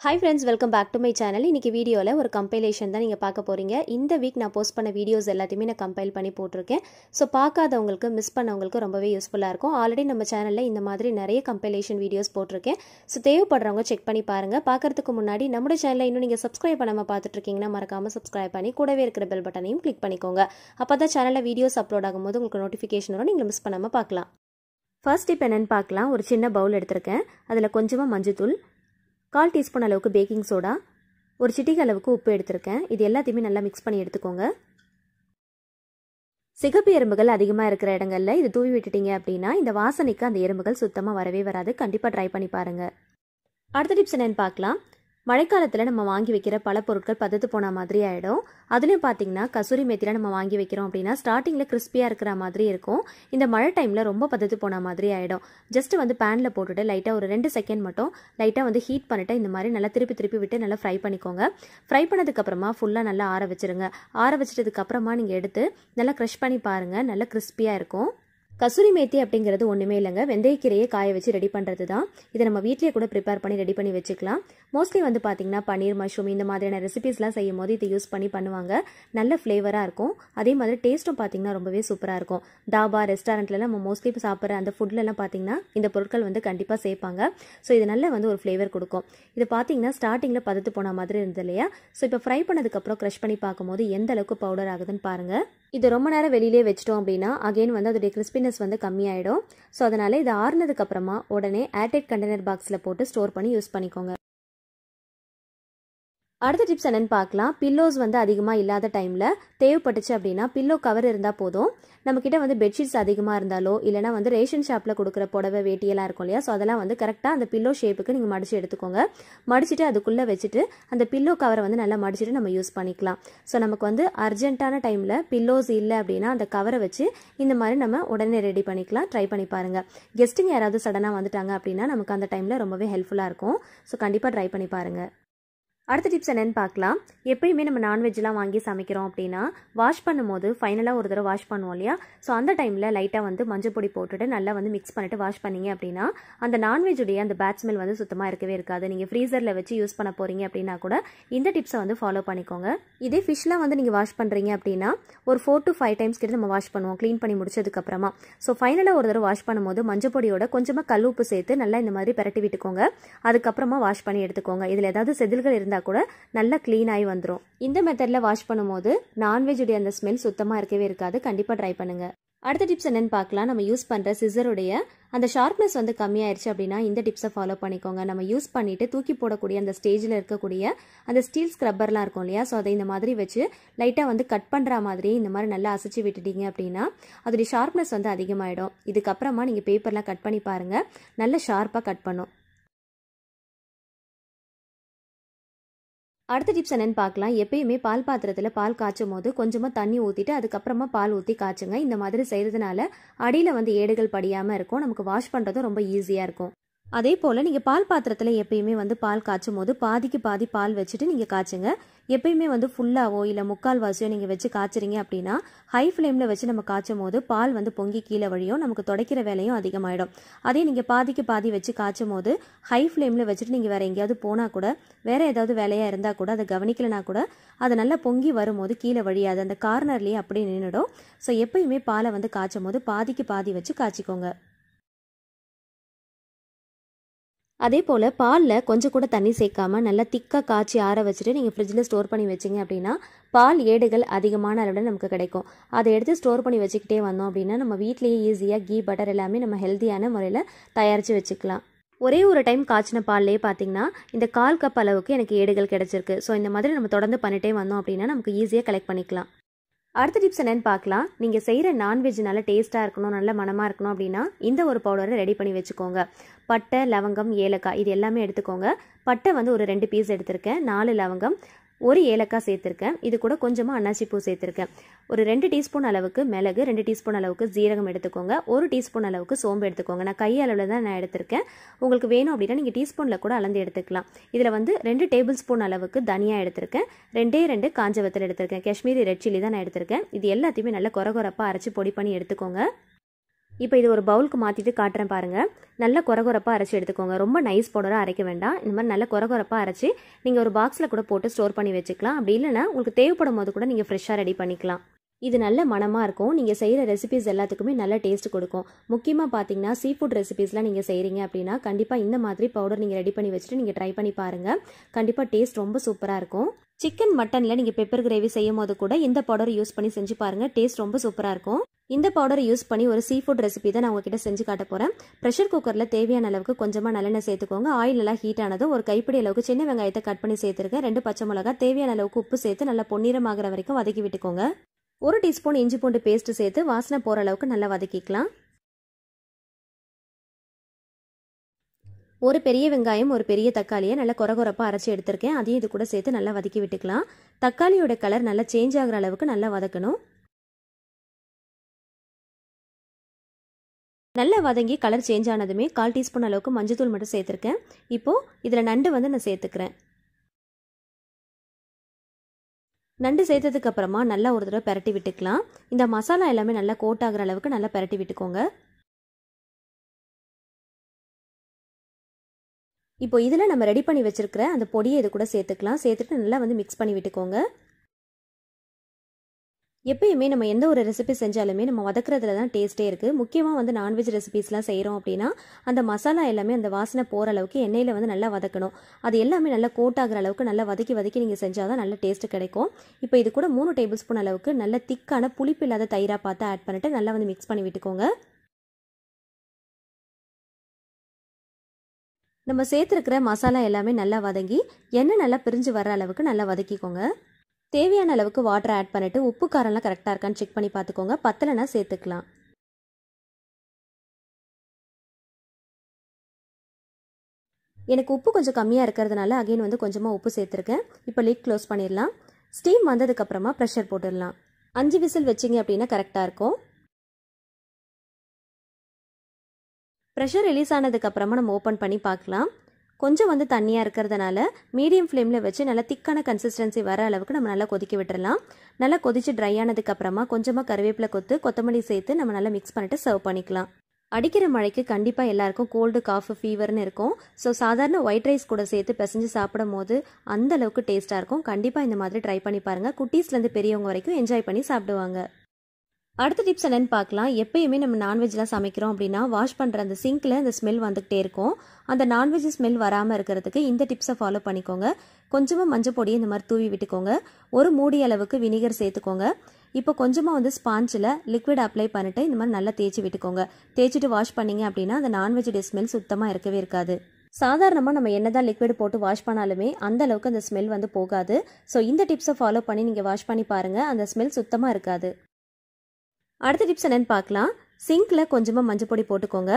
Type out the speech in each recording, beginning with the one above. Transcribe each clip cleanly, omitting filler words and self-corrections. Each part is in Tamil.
Hi friends, welcome back to my channel. இன்னைக்கு வீடியோல ஒரு கம்பைலேஷன் தான் நீங்க பார்க்க போறீங்க. இந்த வீக் நான் போஸ்ட் பண்ண வீடியோஸ் எல்லாத்தையுமே நான் கம்பைல் பண்ணி போட்டுருக்கேன். சோ பார்க்காதவங்களுக்கு மிஸ் பண்ணவங்களுக்கு ரொம்பவே யூஸ்ஃபுல்லா இருக்கும். ஆல்ரெடி நம்ம சேனல்ல இந்த மாதிரி நிறைய கம்பைலேஷன் வீடியோஸ் போட்டுருக்கேன். சோ தேவைப்படுறவங்க செக் பண்ணி பாருங்க. பார்க்கிறதுக்கு முன்னாடி நம்ம சேனலை இன்னும் நீங்க Subscribe பண்ணாம பார்த்துட்டு இருக்கீங்கன்னா மறக்காம Subscribe பண்ணி கூடவே இருக்கிற பெல் பட்டனையும் கிளிக் பண்ணிக்கோங்க. அப்பதான் சேனல்ல வீடியோஸ் அப்லோட் ஆகும்போது உங்களுக்கு நோட்டிஃபிகேஷன் வரும். நீங்க மிஸ் பண்ணாம பார்க்கலாம். ஃபர்ஸ்ட் இப்போ என்னன்னு பார்க்கலாம். ஒரு சின்ன பவுல் எடுத்துர்க்கேன். அதுல கொஞ்சமா மஞ்சள் 1/4 டீஸ்பூன் அளவுக்கு பேக்கிங் சோடா, ஒரு சிட்டிகை அளவுக்கு உப்பு எடுத்துர்க்கேன். இது எல்லாத்தையுமே நல்லா மிக்ஸ் பண்ணி எடுத்துக்கோங்க. சிகப்பு எறும்புகள் அதிகமா இருக்கிற இடங்கள்ல இது தூவி விட்டுட்டீங்க அப்படின்னா இந்த வாசனைக்கு அந்த எறும்புகள் சுத்தமா வரவே வராது. கண்டிப்பா ட்ரை பண்ணி பாருங்க. அடுத்த டிப்ஸ் என்னன்னு பார்க்கலாம். மழைக்காலத்துல நம்ம வாங்கி வைக்கிற பல பொருட்கள் பதத்து போன மாதிரி ஆயிடும். அதுலயும் பாத்தீங்கன்னா கசூரி மேத்தில நம்ம வாங்கி வைக்கிறோம் அப்படின்னா ஸ்டார்டிங்ல கிறிஸ்பியா இருக்கிற மாதிரி இருக்கும். இந்த மழை டைம்ல ரொம்ப பதத்து போன மாதிரி ஆயிடும். ஜஸ்ட் பேன்ல போட்டுட்டு லைட்டா ஒரு 2 செகண்ட் மட்டும் லைட்டா ஹீட் பண்ணிட்டு இந்த மாதிரி நல்லா திருப்பி விட்டு நல்லா ஃப்ரை பண்ணிக்கோங்க. ஃப்ரை பண்ணதுக்கு அப்புறமா ஃபுல்லா நல்லா ஆற வச்சிருங்க. ஆற வச்சிட்டதுக்கு அப்புறமா நீங்க எடுத்து நல்லா கிரஷ் பண்ணி பாருங்க. நல்லா கிறிஸ்பியா இருக்கும். கசூரி மேத்தி அப்படிங்கிறது ஒண்ணுமே இல்லைங்க, வெந்தயக்கீரையை காய வச்சு ரெடி பண்றது தான். இதை நம்ம வீட்லயே கூட ப்ரிப்பேர் பண்ணி ரெடி பண்ணி வச்சுக்கலாம். மோஸ்ட்லி பாத்தீங்கன்னா பன்னீர், மஷ்ரூம் இந்த மாதிரியான ரெசிபிஸ்லாம் செய்யும் போது இதை யூஸ் பண்ணி பண்ணுவாங்க. நல்ல ஃப்ளேவரா இருக்கும். அதே மாதிரி டேஸ்ட்டும் பாத்தீங்கன்னா ரொம்பவே சூப்பரா இருக்கும். தாபா ரெஸ்டாரண்ட்ல நம்ம மோஸ்ட்லி சாப்பிட்ற அந்த ஃபுட்ல எல்லாம் பாத்தீங்கன்னா இந்த பொருட்கள் கண்டிப்பா சேர்ப்பாங்க. ஸோ இது நல்ல ஒரு ஃப்ளேவர் கொடுக்கும். இது பாத்தீங்கன்னா ஸ்டார்டிங்ல பதத்து போன மாதிரி இருந்தது இல்லையா? ஸோ இப்போ ஃப்ரை பண்ணதுக்கு அப்புறம் கிரஷ் பண்ணி பார்க்கும்போது எந்த அளவுக்கு பவுடர் ஆகுதுன்னு பாருங்க. இது ரொம்ப நேரம் வெளியிலே வச்சிட்டோம் அப்படின்னா அகைன் அதோட கிறிஸ்பினஸ் கம்மியாயிடும். ஸோ அதனால இது ஆறுனதுக்கு அப்புறமா உடனே ஏர்டைட் கண்டெய்னர் பாக்ஸ்ல போட்டு ஸ்டோர் பண்ணி யூஸ் பண்ணிக்கோங்க. அடுத்த டிப்ஸ் என்னன்னு பார்க்கலாம். பில்லோஸ் அதிகமா இல்லாத டைம்ல தேவைப்பட்டுச்சு அப்படின்னா பில்லோ கவர் இருந்தா போதும். நம்ம கிட்ட பெட்ஷீட்ஸ் அதிகமா இருந்தாலோ இல்லைன்னா ரேஷன் ஷாப்ல கொடுக்குற புடவை வேட்டியெல்லாம் இருக்கும் இல்லையா? ஸோ அதெல்லாம் கரெக்டா அந்த பில்லோ ஷேப்புக்கு நீங்க மடிச்சு எடுத்துக்கோங்க. மடிச்சுட்டு அதுக்குள்ள வச்சுட்டு அந்த பில்லோ கவரை நல்லா மடிச்சுட்டு நம்ம யூஸ் பண்ணிக்கலாம். ஸோ நமக்கு அர்ஜென்ட்டான டைம்ல பில்லோஸ் இல்லை அப்படின்னா அந்த கவரை வச்சு இந்த மாதிரி நம்ம உடனே ரெடி பண்ணிக்கலாம். ட்ரை பண்ணி பாருங்க. கெஸ்ட்டுங்க யாராவது சடனா வந்துட்டாங்க அப்படின்னா நமக்கு அந்த டைம்ல ரொம்பவே ஹெல்ப்ஃபுல்லா இருக்கும். ஸோ கண்டிப்பா ட்ரை பண்ணி பாருங்க. அடுத்த டிப்ஸ் என்னன்னு பார்க்கலாம். எப்பயுமே நம்ம நான்வெஜ்லாம் வாங்கி சமைக்கிறோம் அப்படின்னா வாஷ் பண்ணும்போது ஃபைனலாக ஒரு தடவை வாஷ் பண்ணுவோம் இல்லையா? ஸோ அந்த டைமில் லைட்டாக மஞ்சள் பொடி போட்டுட்டு நல்லா மிக்ஸ் பண்ணிட்டு வாஷ் பண்ணீங்க அப்படின்னா அந்த நான்வெஜ்ஜுடைய அந்த பேட் ஸ்மெல் சுத்தமாக இருக்கவே இருக்காது. நீங்கள் ஃப்ரீசரில் வச்சு யூஸ் பண்ண போறீங்க அப்படின்னா கூட இந்த டிப்ஸை ஃபாலோ பண்ணிக்கோங்க. இதே ஃபிஷ்லாம் நீங்கள் வாஷ் பண்ணுறீங்க அப்படின்னா ஒரு 4 to 5 டைம்ஸ் கிட்ட நம்ம வாஷ் பண்ணுவோம் க்ளீன் பண்ணி முடிச்சதுக்கு அப்புறமா. ஸோ ஃபைனலாக ஒரு தடவை வாஷ் பண்ணும்போது மஞ்சள் பொடியோட கொஞ்சமாக கல் உப்பு சேர்த்து நல்லா இந்த மாதிரி பரட்டி விட்டுக்கோங்க. அதுக்கப்புறமா வாஷ் பண்ணி எடுத்துக்கோங்க. இதில் ஏதாவது செதில்கள் இருந்தால் கூட நல்லா க்ளீன் ஆகி வந்துடும். இந்த மெத்தட்ல வாஷ் பண்ணும்போது நான்வெஜ் உடைய அந்த ஸ்மெல் சுத்தமா இருக்கவே இருக்காது. கண்டிப்பா ட்ரை பண்ணுங்க. அடுத்த டிப்ஸ் என்னன்னு பார்க்கலாம். நம்ம யூஸ் பண்ற சிசருடைய அந்த ஷார்ப்னஸ் கம்மியாயிருச்சு அப்படின்னா இந்த டிப்ஸை ஃபாலோ பண்ணிக்கோங்க. நம்ம யூஸ் பண்ணிட்டு தூக்கி போடக்கூடிய அந்த ஸ்டேஜில் இருக்கக்கூடிய அந்த ஸ்டீல் ஸ்க்ரப்பர்லாம் இருக்கும் இல்லையா? ஸோ அதை இந்த மாதிரி வச்சு லைட்டாக கட் பண்ணுற மாதிரி இந்த மாதிரி நல்லா அசைச்சு விட்டுட்டீங்க அப்படின்னா அதோடைய ஷார்ப்னஸ் அதிகமாயிடும். இதுக்கப்புறமா நீங்கள் பேப்பர்லாம் கட் பண்ணி பாருங்க. நல்ல ஷார்ப்பாக கட் பண்ணும். அடுத்த டிப்ஸ் என்னன்னு பார்க்கலாம். எப்பயுமே பால் பாத்திரத்தில் பால் காய்ச்சும் போது கொஞ்சமாக தண்ணி ஊற்றிட்டு அதுக்கப்புறமா பால் ஊற்றி காய்ச்சுங்க. இந்த மாதிரி செய்கிறதுனால அடியில் ஏடுகள் படியாமல் இருக்கும். நமக்கு வாஷ் பண்ணுறதும் ரொம்ப ஈஸியாக இருக்கும். அதே போல் நீங்கள் பால் பாத்திரத்தில் எப்பயுமே பால் காய்ச்சும் போது பாதிக்கு பாதி பால் வச்சுட்டு நீங்கள் காய்ச்சுங்க. எப்பயுமே ஃபுல்லாவோ இல்லை முக்கால் வாசியோ நீங்கள் வச்சு காய்ச்சுறீங்க அப்படின்னா ஹை ஃப்ளேமில் வச்சு நம்ம காய்ச்சும் போது பால் பொங்கி கீழே வழியும். நமக்கு துடைக்கிற வேலையும் அதிகமாகிடும். அதே நீங்கள் பாதிக்கு பாதி வச்சு காய்ச்சும் போது ஹை ஃப்ளேமில் வச்சுட்டு நீங்கள் வேறு எங்கேயாவது போனால் கூட வேறு ஏதாவது வேலையாக இருந்தால் கூட அதை கவனிக்கலைனா கூட அது நல்லா பொங்கி வரும்போது கீழே வழியாது. அந்த கார்னர்லேயே அப்படியே நின்றுடும். ஸோ எப்பயுமே பாலை காய்ச்சும் போது பாதிக்கு பாதி வச்சு காய்ச்சிக்கோங்க. அதே போல் பாலில் கொஞ்சம் கூட தண்ணி சேர்க்காம நல்லா திக்காக காய்ச்சி ஆற வச்சுட்டு நீங்கள் ஃப்ரிட்ஜில் ஸ்டோர் பண்ணி வச்சிங்க அப்படின்னா பால் ஏடுகள் அதிகமான அளவில் நமக்கு கிடைக்கும். அதை எடுத்து ஸ்டோர் பண்ணி வச்சுக்கிட்டே வந்தோம் அப்படின்னா நம்ம வீட்லேயே ஈஸியாக கீ பட்டர் எல்லாமே நம்ம ஹெல்த்தியான முறையில் தயாரித்து வச்சுக்கலாம். ஒரே ஒரு டைம் காய்ச்சின பால்லேயே பார்த்தீங்கன்னா இந்த 1/4 கப் அளவுக்கு எனக்கு ஏடுகள் கிடைச்சிருக்கு. ஸோ இந்த மாதிரி நம்ம தொடர்ந்து பண்ணிட்டே வந்தோம் அப்படின்னா நமக்கு ஈஸியாக கலெக்ட் பண்ணிக்கலாம். அடுத்த டிப்ஸ் என்னன்னு பார்க்கலாம். நீங்கள் செய்கிற நான்வெஜ் நல்ல டேஸ்ட்டாக இருக்கணும், நல்ல மனமாக இருக்கணும் அப்படின்னா இந்த ஒரு பவுடரை ரெடி பண்ணி வச்சுக்கோங்க. பட்டை, லவங்கம், ஏலக்காய் இது எல்லாமே எடுத்துக்கோங்க. பட்டை ஒரு 2 பீஸ் எடுத்திருக்கேன். 4 லவங்கம், 1 ஏலக்காய் சேர்த்துருக்கேன். இது கூட கொஞ்சமாக அன்னாசி பூ சேர்த்துருக்கேன். ஒரு 2 டீஸ்பூன் அளவுக்கு மிளகு, 2 டீஸ்பூன் அளவுக்கு ஜீரகம் எடுத்துக்கோங்க. 1 டீஸ்பூன் அளவுக்கு சோம்பு எடுத்துக்கோங்க. நான் கை அளவில் தான் நான் எடுத்திருக்கேன். உங்களுக்கு வேணும் அப்படின்னா நீங்கள் டீஸ்பூனில் கூட அளந்து எடுத்துக்கலாம். இதில் 2 டேபிள் ஸ்பூன் அளவுக்கு தனியாக எடுத்திருக்கேன். 2 காஞ்ச வத்தல் எடுத்திருக்கேன். காஷ்மீரி ரெட் சில்லி தான் நான் எடுத்திருக்கேன். இது எல்லாத்தையுமே நல்லா கொரகொரப்பாக அரைச்சி பொடி பண்ணி எடுத்துக்கோங்க. இப்போ இது ஒரு பவுலுக்கு மாற்றிட்டு காட்டுறேன் பாருங்கள். நல்ல கொரகொரப்பாக அரைச்சி எடுத்துக்கோங்க. ரொம்ப நைஸ் பவுடராக அரைக்க வேண்டாம். இந்த மாதிரி நல்ல கொரகொரப்பாக அரைச்சி நீங்கள் ஒரு பாக்ஸில் கூட போட்டு ஸ்டோர் பண்ணி வச்சுக்கலாம். அப்படி இல்லைனா உங்களுக்கு தேவைப்படும் போது கூட நீங்கள் ஃப்ரெஷ்ஷாக ரெடி பண்ணிக்கலாம். இது நல்ல மனமாக இருக்கும். நீங்கள் செய்கிற ரெசிபிஸ் எல்லாத்துக்குமே நல்ல டேஸ்ட் கொடுக்கும். முக்கியமாக பார்த்தீங்கன்னா சீ ஃபுட் ரெசிபிஸ்லாம் நீங்கள் செய்கிறீங்க அப்படின்னா கண்டிப்பாக இந்த மாதிரி பவுடர் நீங்கள் ரெடி பண்ணி வச்சுட்டு நீங்கள் ட்ரை பண்ணி பாருங்கள். கண்டிப்பாக டேஸ்ட் ரொம்ப சூப்பராக இருக்கும். சிக்கன் மட்டனில் நீங்கள் பெப்பர் கிரேவி செய்யும் போது கூட இந்த பவுடர் யூஸ் பண்ணி செஞ்சு பாருங்கள். டேஸ்ட் ரொம்ப சூப்பராக இருக்கும். இந்த பவுடரை யூஸ் பண்ணி ஒரு சீ ஃபுட் ரெசிபி தான் நான் உங்ககிட்ட செஞ்சு காட்ட போகிறேன். ப்ரெஷர் குக்கரில் தேவையான அளவுக்கு கொஞ்சமாக நல்லெண்ணெய் சேர்த்துக்கோங்க. ஆயில் நல்லா ஹீட் ஆனதும் ஒரு கைப்பிடி அளவுக்கு சின்ன வெங்காயத்தை கட் பண்ணி சேர்த்துருக்கேன். 2 பச்சை மிளகா, தேவையான அளவுக்கு உப்பு சேர்த்து நல்லா பொன்னிறமாகிற வரைக்கும் வதக்கி விட்டுக்கோங்க. 1 டீஸ்பூன் இஞ்சி பூண்டு பேஸ்ட் சேர்த்து வாசனை போகிற அளவுக்கு நல்லா வதக்கிக்கலாம். ஒரு பெரிய வெங்காயம், ஒரு பெரிய தக்காளியை நல்லா கொரகொரப்பாக அரைச்சி எடுத்திருக்கேன். அதையும் இது கூட சேர்த்து நல்லா வதக்கி விட்டுக்கலாம். தக்காளியோட கலர் நல்லா சேஞ்ச் ஆகிற அளவுக்கு நல்லா வதக்கணும். நல்லா வதங்கி கலர் சேஞ்ச் ஆனதுமே 1/4 டீஸ்பூன் அளவுக்கு மஞ்சத்தூள் மட்டும் சேர்த்துருக்கேன். இப்போது இதில் நண்டு வந்து நான் சேர்த்துக்கிறேன். நண்டு சேர்த்ததுக்கு அப்புறமா நல்லா ஒரு தடவை பெரட்டி விட்டுக்கலாம். இந்த மசாலா எல்லாமே நல்லா கோட் ஆகிற அளவுக்கு நல்லா பெரட்டி விட்டுக்கோங்க. இப்போ இதில் நம்ம ரெடி பண்ணி வச்சிருக்கிற அந்த பொடியை இது கூட சேர்த்துக்கலாம். சேர்த்துட்டு நல்லா வந்து மிக்ஸ் பண்ணி விட்டுக்கோங்க. எப்பயுமே நம்ம எந்த ஒரு ரெசிபி செஞ்சாலுமே நம்ம வதக்குறதுல தான் டேஸ்ட்டே இருக்குது. முக்கியமாக வந்து நான்வெஜ் ரெசிபிஸ்லாம் செய்கிறோம் அப்படின்னா அந்த மசாலா எல்லாமே அந்த வாசனை போகிற அளவுக்கு எண்ணெயில் வந்து நல்லா வதக்கணும். அது எல்லாமே நல்லா கோட் ஆகிற அளவுக்கு நல்லா வதக்கி நீங்கள் செஞ்சால் தான் நல்ல டேஸ்ட்டு கிடைக்கும். இப்போ இது கூட 3 டேபிள் ஸ்பூன் அளவுக்கு நல்ல திக்கான புளிப்பு இல்லாத தயிராக பார்த்து ஆட் பண்ணிவிட்டு நல்லா வந்து மிக்ஸ் பண்ணி விட்டுக்கோங்க. நம்ம சேர்த்துருக்கிற மசாலா எல்லாமே நல்லா வதங்கி எண்ணெய் நல்லா பிரிஞ்சு வர அளவுக்கு நல்லா வதக்கிக்கோங்க. தேவையான அளவுக்கு வாட்டர் ஆட் பண்ணிவிட்டு உப்பு காரம்லாம் கரெக்டாக இருக்கான்னு செக் பண்ணி பார்த்துக்கோங்க. பத்தலைனா சேர்த்துக்கலாம். எனக்கு உப்பு கொஞ்சம் கம்மியாக இருக்கிறதுனால அகைன் வந்து கொஞ்சமாக உப்பு சேர்த்துருக்கேன். இப்போ லிட் க்ளோஸ் பண்ணிடலாம். ஸ்டீம் வந்ததுக்கப்புறமா ப்ரெஷர் போட்டுடலாம். 5 விசில் வச்சிங்க அப்படின்னா கரெக்டாக இருக்கும். ப்ரெஷர் ரிலீஸ் ஆனதுக்கப்புறமா நம்ம ஓப்பன் பண்ணி பார்க்கலாம். கொஞ்சம் வந்து தண்ணியாக இருக்கிறதுனால மீடியம் ஃப்ளேமில் வச்சு நல்லா திக்கான கன்சிஸ்டன்சி வர அளவுக்கு நம்ம நல்லா கொதிக்க விட்டுறலாம். நல்லா கொதிச்சு ட்ரை ஆனதுக்கப்புறமா கொஞ்சமாக கருவேப்பிலை கொத்தமல்லி சேர்த்து நம்ம நல்லா மிக்ஸ் பண்ணிட்டு சர்வ் பண்ணிக்கலாம். அடிக்கிற மழைக்கு கண்டிப்பாக எல்லாருக்கும் கோல்டு, காஃபு, ஃபீவர்னு இருக்கும். ஸோ சாதாரண ஒயிட் ரைஸ் கூட சேர்த்து பிசைஞ்சு சாப்பிடும் போது அந்த அளவுக்கு டேஸ்ட்டாக இருக்கும். கண்டிப்பாக இந்த மாதிரி ட்ரை பண்ணி பாருங்கள். குட்டீஸ்லேருந்து பெரியவங்க வரைக்கும் என்ஜாய் பண்ணி சாப்பிடுவாங்க. அடுத்த டிப்ஸ் என்னென்னு பார்க்கலாம். எப்பயுமே நம்ம நான்வெஜ்லாம் சமைக்கிறோம் அப்படின்னா வாஷ் பண்ணுற அந்த சிங்கில் அந்த ஸ்மெல் வந்துகிட்டே இருக்கும். அந்த நான்வெஜ் ஸ்மெல் வராமல் இருக்கிறதுக்கு இந்த டிப்ஸை ஃபாலோ பண்ணிக்கோங்க. கொஞ்சமாக மஞ்சள் பொடியை இந்த மாதிரி தூவி விட்டுக்கோங்க. ஒரு மூடி அளவுக்கு வினிகர் சேர்த்துக்கோங்க. இப்போ கொஞ்சமாக வந்து ஸ்பாஞ்சில் லிக்விட் அப்ளை பண்ணிவிட்டு இந்த மாதிரி நல்லா தேய்ச்சி விட்டுக்கோங்க. தேய்ச்சிட்டு வாஷ் பண்ணிங்க அப்படின்னா அந்த நான்வெஜ் ஸ்மெல் சுத்தமாக இருக்கவே இருக்காது. சாதாரணமாக நம்ம என்ன தான் லிக்விட் போட்டு வாஷ் பண்ணாலுமே அந்த அளவுக்கு அந்த ஸ்மெல் வந்து போகாது. ஸோ இந்த டிப்ஸை ஃபாலோ பண்ணி நீங்கள் வாஷ் பண்ணி பாருங்கள். அந்த ஸ்மெல் சுத்தமாக இருக்காது. அடுத்த டிப்ஸ் என்னென்னு பார்க்கலாம். சிங்கில் கொஞ்சமாக மஞ்சள் பொடி போட்டுக்கோங்க.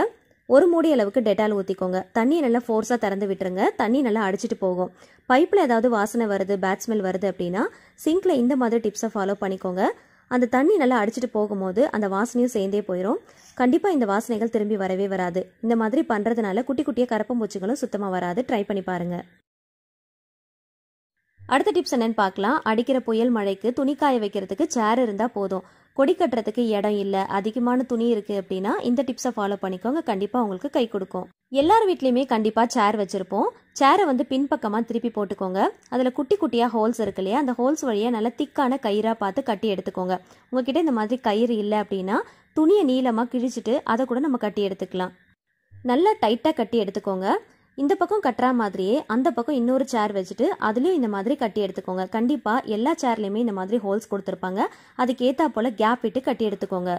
ஒரு மூடி அளவுக்கு டெட்டால் ஊற்றிக்கோங்க. தண்ணியை நல்லா ஃபோர்ஸாக திறந்து விட்டுருங்க. தண்ணி நல்லா அடிச்சிட்டு போகும். பைப்பில் ஏதாவது வாசனை வருது, பேட் ஸ்மெல் வருது அப்படின்னா சிங்கில் இந்த மாதிரி டிப்ஸை ஃபாலோ பண்ணிக்கோங்க. அந்த தண்ணி நல்லா அடிச்சிட்டு போகும்போது அந்த வாசனையும் சேர்ந்தே போயிடும். கண்டிப்பாக இந்த வாசனைகள் திரும்பி வரவே வராது. இந்த மாதிரி பண்ணுறதுனால குட்டி குட்டியாக கரப்பம்பூச்சிகளும் சுத்தமாக வராது. ட்ரை பண்ணி பாருங்கள். அடுத்த டிப்ஸ் என்னென்னு பார்க்கலாம். அடிக்கிற புயல் மழைக்கு துணி காய வைக்கிறதுக்கு சேர் இருந்தால் போதும். கொடி கட்டுறதுக்கு இடம் இல்லை, அதிகமான துணி இருக்குது அப்படின்னா இந்த டிப்ஸை ஃபாலோ பண்ணிக்கோங்க. கண்டிப்பாக உங்களுக்கு கை கொடுக்கும். எல்லார் வீட்லேயுமே கண்டிப்பாக சேர் வச்சுருப்போம். சேரை வந்து பின்பக்கமாக திருப்பி போட்டுக்கோங்க. அதில் குட்டி குட்டியாக ஹோல்ஸ் இருக்கு இல்லையா, அந்த ஹோல்ஸ் வழியாக நல்லா திக்கான கயிறாக பார்த்து கட்டி எடுத்துக்கோங்க. உங்ககிட்ட இந்த மாதிரி கயிறு இல்லை அப்படின்னா துணியை நீளமாக கிழிச்சிட்டு அதை கூட நம்ம கட்டி எடுத்துக்கலாம். நல்லா டைட்டாக கட்டி எடுத்துக்கோங்க. இந்த பக்கம் கட்டுற மாதிரியே அந்த பக்கம் இன்னொரு சேர் வச்சுட்டு அதுலேயும் இந்த மாதிரி கட்டி எடுத்துக்கோங்க. கண்டிப்பாக எல்லா சேர்லையுமே இந்த மாதிரி ஹோல்ஸ் கொடுத்துருப்பாங்க. அதுக்கு ஏற்றா போல் கேப் விட்டு கட்டி எடுத்துக்கோங்க.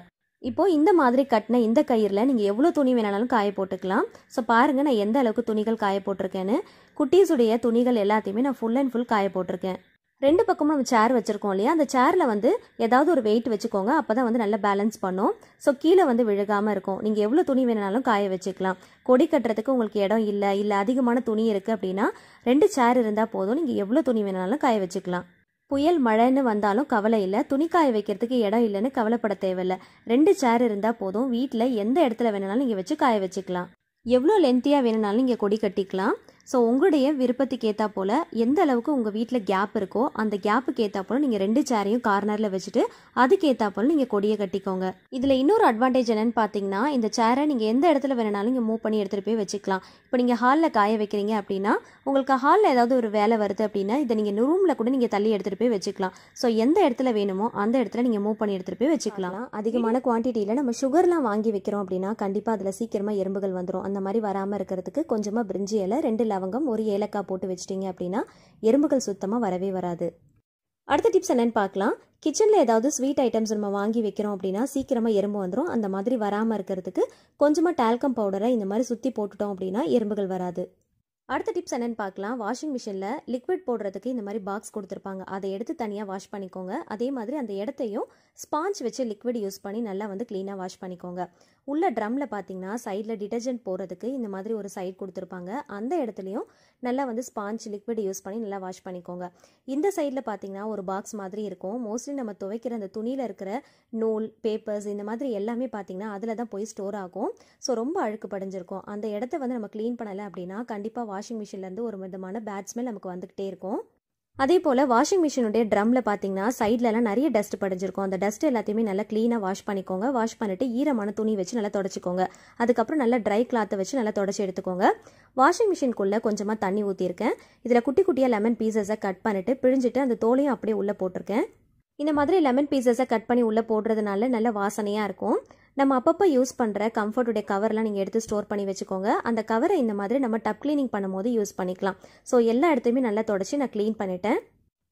இப்போது இந்த மாதிரி கட்டின இந்த கயிறில் நீங்கள் எவ்வளோ துணி வேணாலும் காய போட்டுக்கலாம். ஸோ பாருங்கள் நான் எந்த அளவுக்கு துணிகள் காய போட்டிருக்கேன்னு. குட்டீஸுடைய துணிகள் எல்லாத்தையுமே நான் ஃபுல் அண்ட் ஃபுல் காய போட்டிருக்கேன். 2 பக்கமும் நம்ம சேர் வச்சுருக்கோம் இல்லையா, அந்த சேரில் வந்து ஏதாவது ஒரு வெயிட் வச்சுக்கோங்க. அப்போ தான் வந்து நல்லா பேலன்ஸ் பண்ணும். ஸோ கீழே வந்து விழுகாமல் இருக்கும். நீங்கள் எவ்வளோ துணி வேணாலும் காய வச்சுக்கலாம். கொடி கட்டுறதுக்கு உங்களுக்கு இடம் இல்லை அதிகமான துணி இருக்குது அப்படின்னா 2 சேர் இருந்தால் போதும். நீங்கள் எவ்வளோ துணி வேணாலும் காய வச்சுக்கலாம். புயல் மழைன்னு வந்தாலும் கவலை இல்லை. துணி காய வைக்கிறதுக்கு இடம் இல்லைன்னு கவலைப்பட தேவையில்லை. 2 சேர் இருந்தால் போதும். வீட்டில் எந்த இடத்துல வேணுனாலும் நீங்கள் வச்சு காய வச்சுக்கலாம். எவ்வளோ லென்த்தியாக வேணுனாலும் இங்கே கொடி கட்டிக்கலாம். ஸோ உங்களுடைய விருப்பத்துக்கு ஏற்றா போல் எந்த அளவுக்கு உங்கள் வீட்டில் கேப் இருக்கோ அந்த கேப்புக்கு ஏற்றா போல் நீங்கள் 2 சேரையும் கார்னரில் வச்சுட்டு அதுக்கு ஏற்றா போல் நீங்கள் கொடியை கட்டிக்கோங்க. இதில் இன்னொரு அட்வான்டேஜ் என்னென்னு பார்த்தீங்கன்னா, இந்த சேரை நீங்கள் எந்த இடத்துல வேணுனாலும் நீங்கள் மூவ் பண்ணி எடுத்துகிட்டு போய் வச்சுக்கலாம். இப்போ நீங்கள் ஹாலில் காய வைக்கிறீங்க அப்படின்னா உங்களுக்கு ஹாலில் ஏதாவது ஒரு வேலை வருது அப்படின்னா இதை நீங்கள் ரூமில் கூட நீங்கள் தள்ளி எடுத்துகிட்டு போய் வச்சுக்கலாம். ஸோ எந்த இடத்துல வேணுமோ அந்த இடத்துல நீங்கள் மூவ் பண்ணி எடுத்துகிட்டு போய் வச்சுக்கலாம். அதிகமான குவான்டிட்டியில் நம்ம சுகர்லாம் வாங்கி வைக்கிறோம் அப்படின்னா கண்டிப்பாக அதில் சீக்கிரமாக எறும்புகள் வந்துடும். அந்த மாதிரி வராமல் இருக்கிறதுக்கு கொஞ்சமாக பிரிஞ்சி இலை, 2 லவங்கம், 1 ஏலக்காய் போட்டு வச்சிட்டிங்க அப்படின்னா எறும்புகள் சுத்தமாக வரவே வராது. அடுத்த டிப்ஸ் என்னன்னு பார்க்கலாம். கிச்சனில் ஏதாவது ஸ்வீட் ஐட்டம்ஸ் நம்ம வாங்கி வைக்கிறோம் அப்படின்னா சீக்கிரமாக எறும்பு வந்துடும். அந்த மாதிரி வராமல் இருக்கிறதுக்கு கொஞ்சமாக டால்கம் பவுடரை இந்த மாதிரி சுற்றி போட்டுட்டோம் அப்படின்னா எறும்புகள் வராது. அடுத்த டிப்ஸ் என்னென்னு பார்க்கலாம். வாஷிங் மிஷினில் லிக்விட் போடுறதுக்கு இந்த மாதிரி பாக்ஸ் கொடுத்துருப்பாங்க. அதை எடுத்து தனியாக வாஷ் பண்ணிக்கோங்க. அதே மாதிரி அந்த இடத்தையும் ஸ்பாஞ்ச் வச்சு லிக்விட் யூஸ் பண்ணி நல்லா வந்து க்ளீனாக வாஷ் பண்ணிக்கோங்க. உள்ள ட்ரம்மில் பார்த்தீங்கன்னா சைடில் டிடர்ஜென்ட் போகிறதுக்கு இந்த மாதிரி ஒரு சைட் கொடுத்துருப்பாங்க. அந்த இடத்துலையும் நல்லா வந்து ஸ்பாஞ்ச் லிக்விட் யூஸ் பண்ணி நல்லா வாஷ் பண்ணிக்கோங்க. இந்த சைடில் பார்த்தீங்கன்னா ஒரு பாக்ஸ் மாதிரி இருக்கும். மோஸ்ட்லி நம்ம துவைக்கிற அந்த துணியில் இருக்கிற நூல், பேப்பர்ஸ் இந்த மாதிரி எல்லாமே பார்த்தீங்கன்னா அதில் தான் போய் ஸ்டோர் ஆகும். ஸோ ரொம்ப அழுக்கு படிஞ்சிருக்கும். அந்த இடத்த வந்து நம்ம க்ளீன் பண்ணலை அப்படின்னா கண்டிப்பாக வாஷிங் மிஷின்லேருந்து ஒரு விதமான பேட் ஸ்மெல் நமக்கு வந்துக்கிட்டே இருக்கும். அதே போல் வாஷிங் மிஷினுடைய ட்ரம்மில் பார்த்தீங்கன்னா சைட்லலாம் நிறைய டஸ்ட் படிஞ்சிருக்கும். அந்த டஸ்ட் எல்லாத்தையுமே நல்லா க்ளீனாக வாஷ் பண்ணிக்கோங்க. வாஷ் பண்ணிவிட்டு ஈரமான துணி வச்சு நல்லா தொடச்சிக்கோங்க. அதுக்கப்புறம் நல்லா ட்ரை கிளாத்தை வச்சு நல்லா தொடச்சி எடுத்துக்கோங்க. வாஷிங் மிஷின்குள்ளே கொஞ்சமாக தண்ணி ஊற்றிருக்கேன். இதில் குட்டி குட்டியாக லெமன் பீசஸை கட் பண்ணிவிட்டு பிழிஞ்சிட்டு அந்த தோலையும் அப்படியே உள்ளே போட்டிருக்கேன். இந்த மாதிரி லெமன் பீசஸை கட் பண்ணி உள்ளே போடுறதுனால நல்ல வாசனையாக இருக்கும். நம்ம அப்பப்போ யூஸ் பண்ணுற கம்ஃபர்ட்டுடைய கவர்லாம் நீங்கள் எடுத்து ஸ்டோர் பண்ணி வச்சுக்கோங்க. அந்த கவரை இந்த மாதிரி நம்ம டப் க்ளீனிங் பண்ணும்போது யூஸ் பண்ணிக்கலாம். ஸோ எல்லா இடத்தையுமே நல்லா தொடச்சி நான் க்ளீன் பண்ணிட்டேன்.